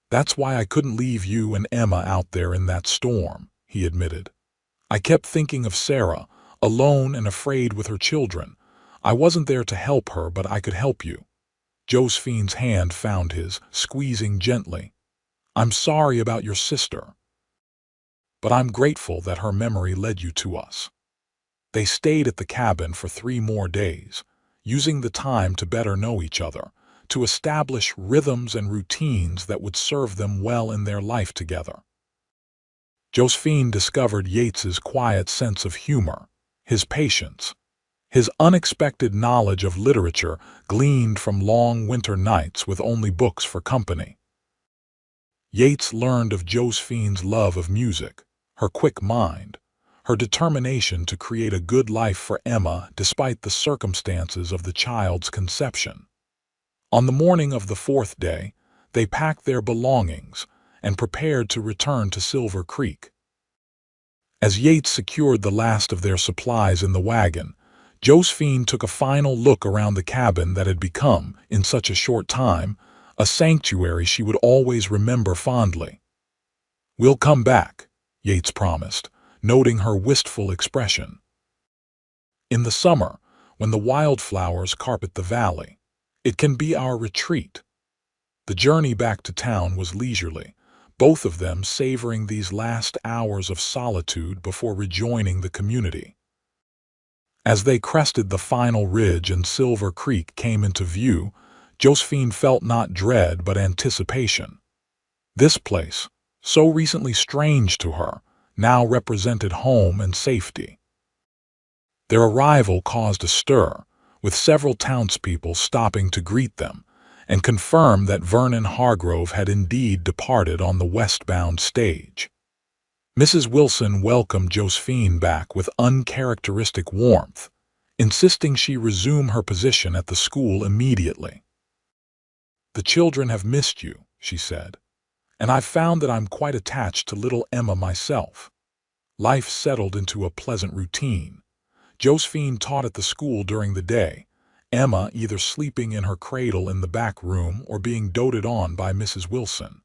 "That's why I couldn't leave you and Emma out there in that storm," he admitted. "I kept thinking of Sarah, alone and afraid with her children. I wasn't there to help her, but I could help you." Josephine's hand found his, squeezing gently. "I'm sorry about your sister, but I'm grateful that her memory led you to us." They stayed at the cabin for 3 more days, using the time to better know each other, to establish rhythms and routines that would serve them well in their life together. Josephine discovered Yates's quiet sense of humor, his patience, his unexpected knowledge of literature gleaned from long winter nights with only books for company. Yates learned of Josephine's love of music, her quick mind, her determination to create a good life for Emma despite the circumstances of the child's conception. On the morning of the 4th day, they packed their belongings and prepared to return to Silver Creek. As Yates secured the last of their supplies in the wagon, Josephine took a final look around the cabin that had become, in such a short time, a sanctuary she would always remember fondly. "We'll come back," Yates promised, noting her wistful expression. In the summer, when the wildflowers carpet the valley, it can be our retreat. The journey back to town was leisurely, both of them savoring these last hours of solitude before rejoining the community. As they crested the final ridge and Silver Creek came into view, Josephine felt not dread but anticipation. This place, so recently strange to her, now represented home and safety. Their arrival caused a stir, with several townspeople stopping to greet them and confirm that Vernon Hargrove had indeed departed on the westbound stage. Mrs. Wilson welcomed Josephine back with uncharacteristic warmth, insisting she resume her position at the school immediately. "The children have missed you," she said, "and I've found that I'm quite attached to little Emma myself." Life settled into a pleasant routine. Josephine taught at the school during the day, Emma either sleeping in her cradle in the back room or being doted on by Mrs. Wilson.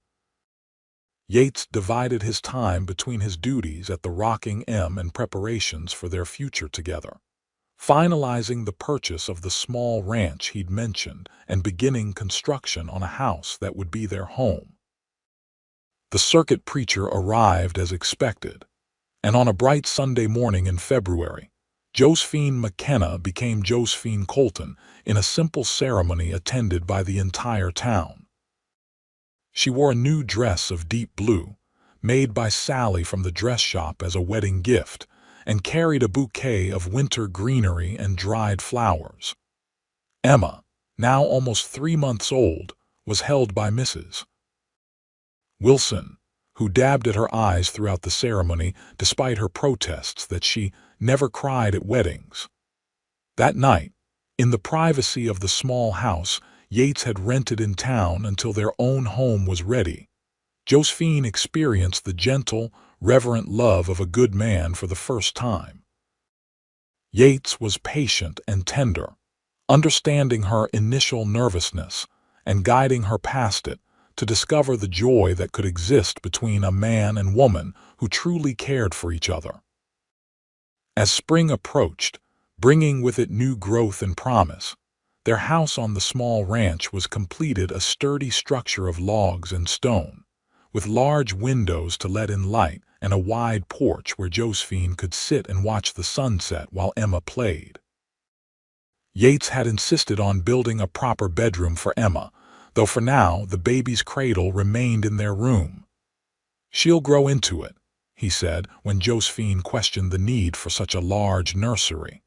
Yates divided his time between his duties at the Rocking M and preparations for their future together, finalizing the purchase of the small ranch he'd mentioned and beginning construction on a house that would be their home. The circuit preacher arrived as expected, and on a bright Sunday morning in February, Josephine McKenna became Josephine Colton in a simple ceremony attended by the entire town. She wore a new dress of deep blue, made by Sally from the dress shop as a wedding gift, and carried a bouquet of winter greenery and dried flowers. Emma, now almost 3 months old, was held by Mrs. Wilson, who dabbed at her eyes throughout the ceremony despite her protests that she never cried at weddings. That night, in the privacy of the small house Yates had rented in town until their own home was ready, Josephine experienced the gentle, reverent love of a good man for the first time. Yates was patient and tender, understanding her initial nervousness and guiding her past it to discover the joy that could exist between a man and woman who truly cared for each other. As spring approached, bringing with it new growth and promise, their house on the small ranch was completed, a sturdy structure of logs and stone, with large windows to let in light and a wide porch where Josephine could sit and watch the sunset while Emma played. Yates had insisted on building a proper bedroom for Emma, though for now the baby's cradle remained in their room. "She'll grow into it," he said when Josephine questioned the need for such a large nursery.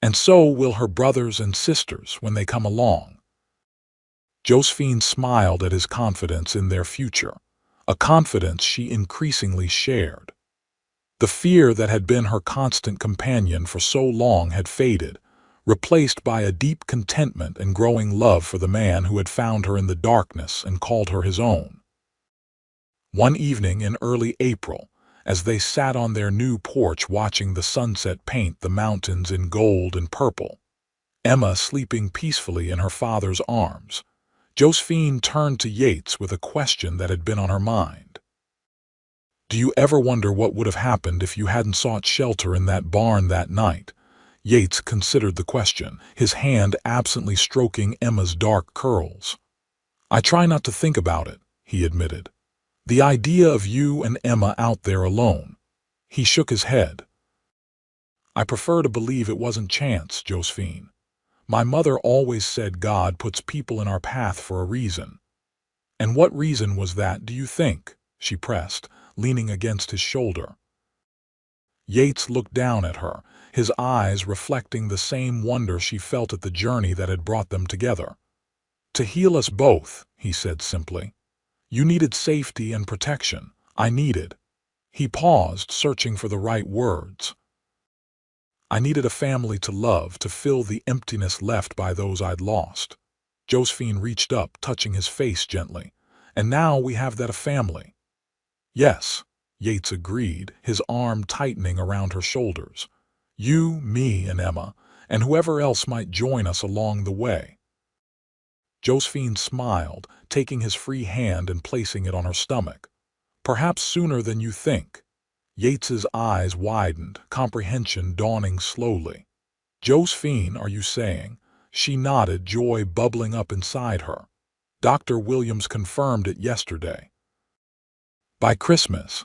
"And so will her brothers and sisters when they come along." Josephine smiled at his confidence in their future, a confidence she increasingly shared. The fear that had been her constant companion for so long had faded, replaced by a deep contentment and growing love for the man who had found her in the darkness and called her his own. One evening in early April, as they sat on their new porch watching the sunset paint the mountains in gold and purple, Emma sleeping peacefully in her father's arms, Josephine turned to Yates with a question that had been on her mind. "Do you ever wonder what would have happened if you hadn't sought shelter in that barn that night?" Yates considered the question, his hand absently stroking Emma's dark curls. "I try not to think about it," he admitted. "The idea of you and Emma out there alone." He shook his head. "I prefer to believe it wasn't chance, Josephine. My mother always said God puts people in our path for a reason." "And what reason was that, do you think?" she pressed, leaning against his shoulder. Yates looked down at her, his eyes reflecting the same wonder she felt at the journey that had brought them together. "To heal us both," he said simply. "You needed safety and protection. I needed—" He paused, searching for the right words. "I needed a family to love, to fill the emptiness left by those I'd lost." Josephine reached up, touching his face gently. "And now we have that, a family." "Yes," Yates agreed, his arm tightening around her shoulders. "You, me, and Emma, and whoever else might join us along the way." Josephine smiled, taking his free hand and placing it on her stomach. "Perhaps sooner than you think." Yates's eyes widened, comprehension dawning slowly. Josephine, are you saying? She nodded, joy bubbling up inside her. Dr. Williams confirmed it yesterday. By Christmas,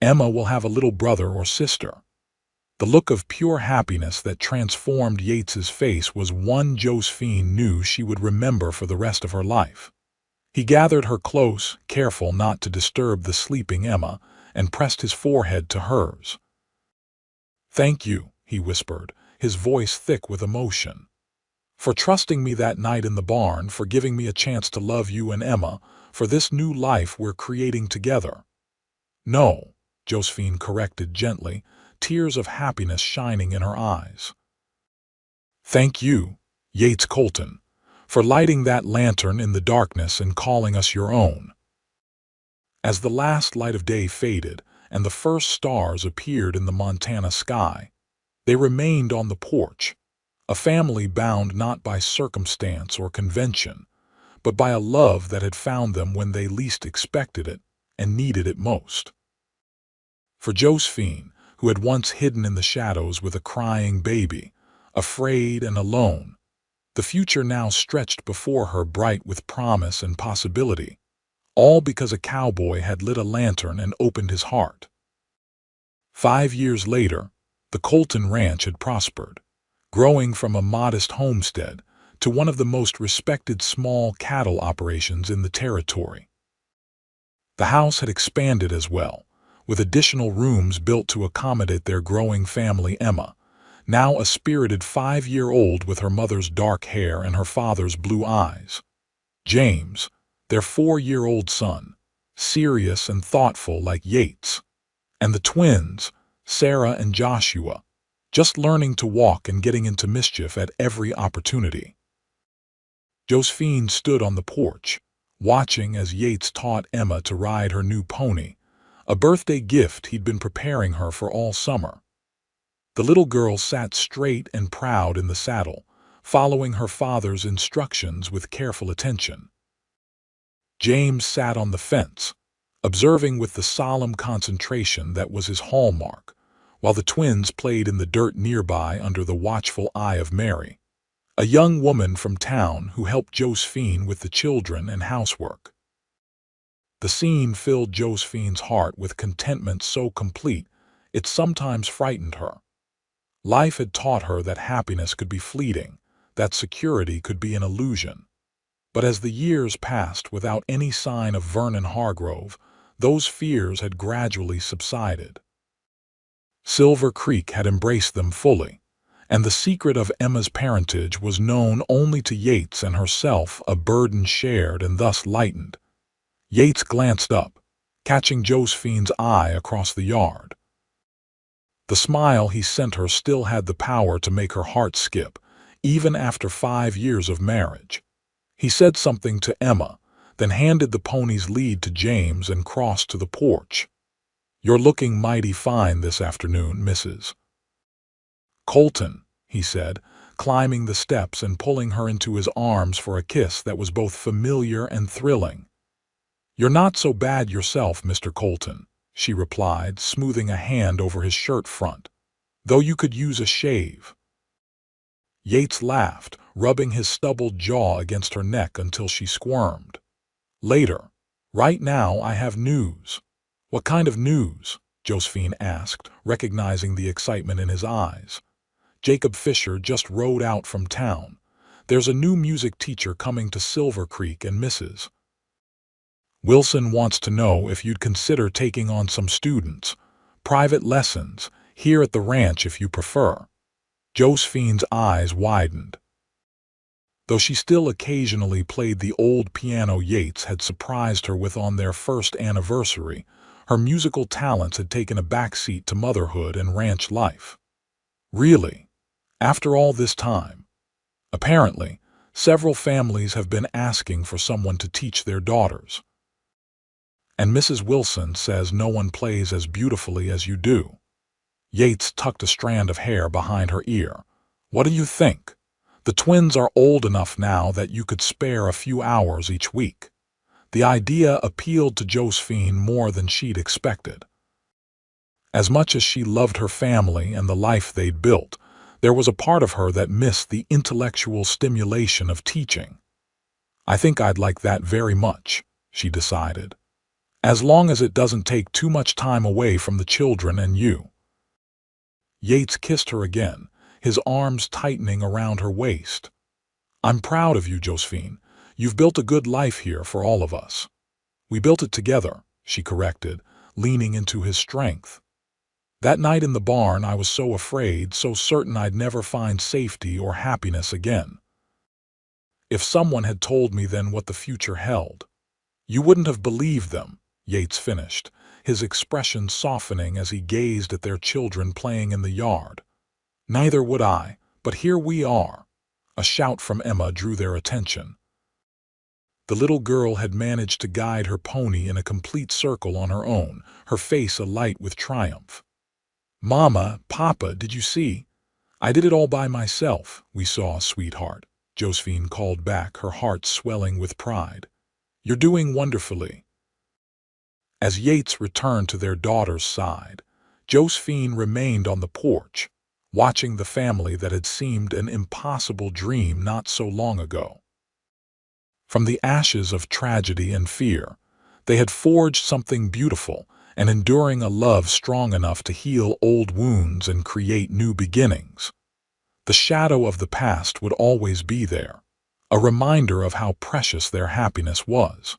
Emma will have a little brother or sister. The look of pure happiness that transformed Yates's face was one Josephine knew she would remember for the rest of her life. He gathered her close, careful not to disturb the sleeping Emma, and pressed his forehead to hers. "Thank you," he whispered, his voice thick with emotion, "for trusting me that night in the barn, for giving me a chance to love you and Emma, for this new life we're creating together." "No," Josephine corrected gently, tears of happiness shining in her eyes. "Thank you, Yates Colton, for lighting that lantern in the darkness and calling us your own." As the last light of day faded and the first stars appeared in the Montana sky, they remained on the porch, a family bound not by circumstance or convention, but by a love that had found them when they least expected it and needed it most. For Josephine, who had once hidden in the shadows with a crying baby, afraid and alone, the future now stretched before her bright with promise and possibility, all because a cowboy had lit a lantern and opened his heart. 5 years later, the Colton Ranch had prospered, growing from a modest homestead to one of the most respected small cattle operations in the territory. The house had expanded as well, with additional rooms built to accommodate their growing family. Emma, now a spirited 5-year-old with her mother's dark hair and her father's blue eyes. James, their 4-year-old son, serious and thoughtful like Yates. And the twins, Sarah and Joshua, just learning to walk and getting into mischief at every opportunity. Josephine stood on the porch, watching as Yates taught Emma to ride her new pony, a birthday gift he'd been preparing her for all summer. The little girl sat straight and proud in the saddle, following her father's instructions with careful attention. James sat on the fence, observing with the solemn concentration that was his hallmark, while the twins played in the dirt nearby under the watchful eye of Mary, a young woman from town who helped Josephine with the children and housework. The scene filled Josephine's heart with contentment so complete it sometimes frightened her. Life had taught her that happiness could be fleeting, that security could be an illusion. But as the years passed without any sign of Vernon Hargrove, those fears had gradually subsided. Silver Creek had embraced them fully, and the secret of Emma's parentage was known only to Yates and herself, a burden shared and thus lightened. Yates glanced up, catching Josephine's eye across the yard. The smile he sent her still had the power to make her heart skip, even after 5 years of marriage. He said something to Emma, then handed the pony's lead to James and crossed to the porch. "You're looking mighty fine this afternoon, Mrs. Colton," he said, climbing the steps and pulling her into his arms for a kiss that was both familiar and thrilling. "You're not so bad yourself, Mr. Colton," she replied, smoothing a hand over his shirt front, "though you could use a shave." Yates laughed, rubbing his stubbled jaw against her neck until she squirmed. "Later. Right now I have news." "What kind of news?" Josephine asked, recognizing the excitement in his eyes. "Jacob Fisher just rode out from town. There's a new music teacher coming to Silver Creek, and Mrs. Wilson wants to know if you'd consider taking on some students, private lessons, here at the ranch if you prefer." Josephine's eyes widened. Though she still occasionally played the old piano Yates had surprised her with on their first anniversary, her musical talents had taken a backseat to motherhood and ranch life. Really? After all this time? Apparently, several families have been asking for someone to teach their daughters. "And Mrs. Wilson says no one plays as beautifully as you do." Yates tucked a strand of hair behind her ear. "What do you think? The twins are old enough now that you could spare a few hours each week." The idea appealed to Josephine more than she'd expected. As much as she loved her family and the life they'd built, There was a part of her that missed the intellectual stimulation of teaching. "I think I'd like that very much," she decided, "as long as it doesn't take too much time away from the children and you." Yates kissed her again, his arms tightening around her waist. "I'm proud of you, Josephine. You've built a good life here for all of us." "We built it together," she corrected, leaning into his strength. "That night in the barn I was so afraid, so certain I'd never find safety or happiness again. If someone had told me then what the future held, you wouldn't have believed them," Yates finished, his expression softening as he gazed at their children playing in the yard. "Neither would I, but here we are." A shout from Emma drew their attention. The little girl had managed to guide her pony in a complete circle on her own, her face alight with triumph. "Mama, Papa, did you see? I did it all by myself." "We saw, sweetheart," Josephine called back, her heart swelling with pride. "You're doing wonderfully." As Yates returned to their daughter's side, Josephine remained on the porch, watching the family that had seemed an impossible dream not so long ago. From the ashes of tragedy and fear, they had forged something beautiful and enduring, a love strong enough to heal old wounds and create new beginnings. The shadow of the past would always be there, a reminder of how precious their happiness was.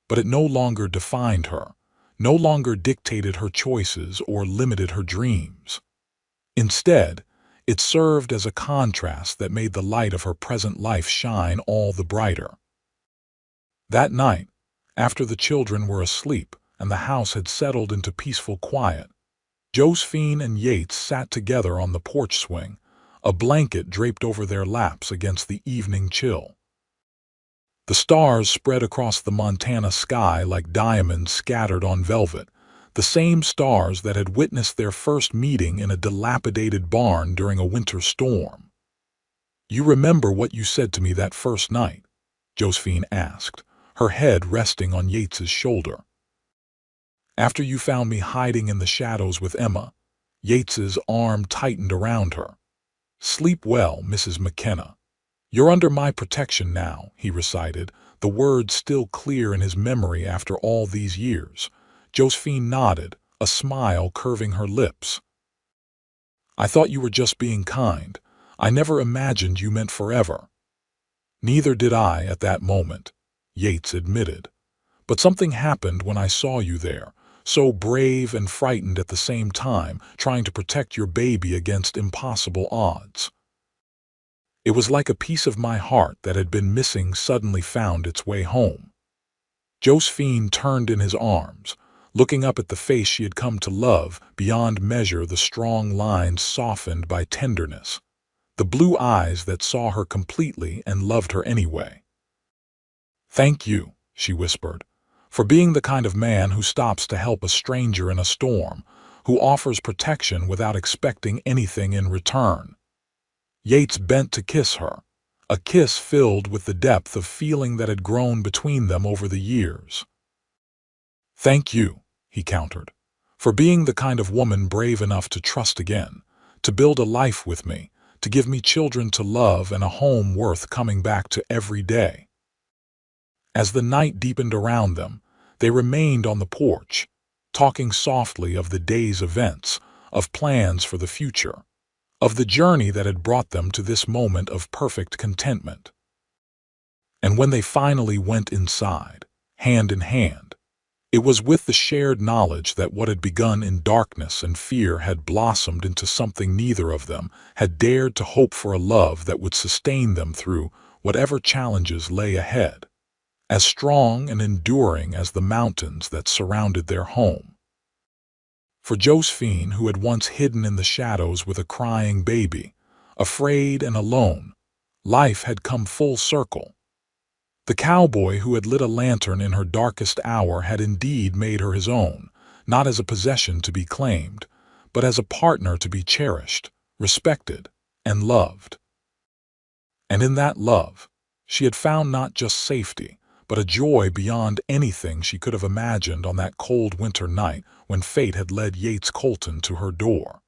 But it no longer defined her, no longer dictated her choices or limited her dreams. Instead, it served as a contrast that made the light of her present life shine all the brighter. That night, after the children were asleep and the house had settled into peaceful quiet, Josephine and Yates sat together on the porch swing, a blanket draped over their laps against the evening chill. The stars spread across the Montana sky like diamonds scattered on velvet, the same stars that had witnessed their first meeting in a dilapidated barn during a winter storm. "You remember what you said to me that first night?" Josephine asked, her head resting on Yates's shoulder. "After you found me hiding in the shadows with Emma." Yates's arm tightened around her. "Sleep well, Mrs. McKenna. You're under my protection now," he recited, the words still clear in his memory after all these years. Josephine nodded, a smile curving her lips. "I thought you were just being kind. I never imagined you meant forever." "Neither did I at that moment," Yates admitted. "But something happened when I saw you there, so brave and frightened at the same time, trying to protect your baby against impossible odds. It was like a piece of my heart that had been missing suddenly found its way home." Josephine turned in his arms, looking up at the face she had come to love beyond measure, the strong lines softened by tenderness, the blue eyes that saw her completely and loved her anyway. "Thank you," she whispered, "for being the kind of man who stops to help a stranger in a storm, who offers protection without expecting anything in return." Yates bent to kiss her, a kiss filled with the depth of feeling that had grown between them over the years. "Thank you," he countered, "for being the kind of woman brave enough to trust again, to build a life with me, to give me children to love and a home worth coming back to every day." As the night deepened around them, they remained on the porch, talking softly of the day's events, of plans for the future, of the journey that had brought them to this moment of perfect contentment. And when they finally went inside, hand in hand, it was with the shared knowledge that what had begun in darkness and fear had blossomed into something neither of them had dared to hope for, a love that would sustain them through whatever challenges lay ahead, as strong and enduring as the mountains that surrounded their home. For Josephine, who had once hidden in the shadows with a crying baby, afraid and alone, life had come full circle. The cowboy who had lit a lantern in her darkest hour had indeed made her his own, not as a possession to be claimed, but as a partner to be cherished, respected, and loved. And in that love, she had found not just safety, but a joy beyond anything she could have imagined on that cold winter night when fate had led Yates Colton to her door.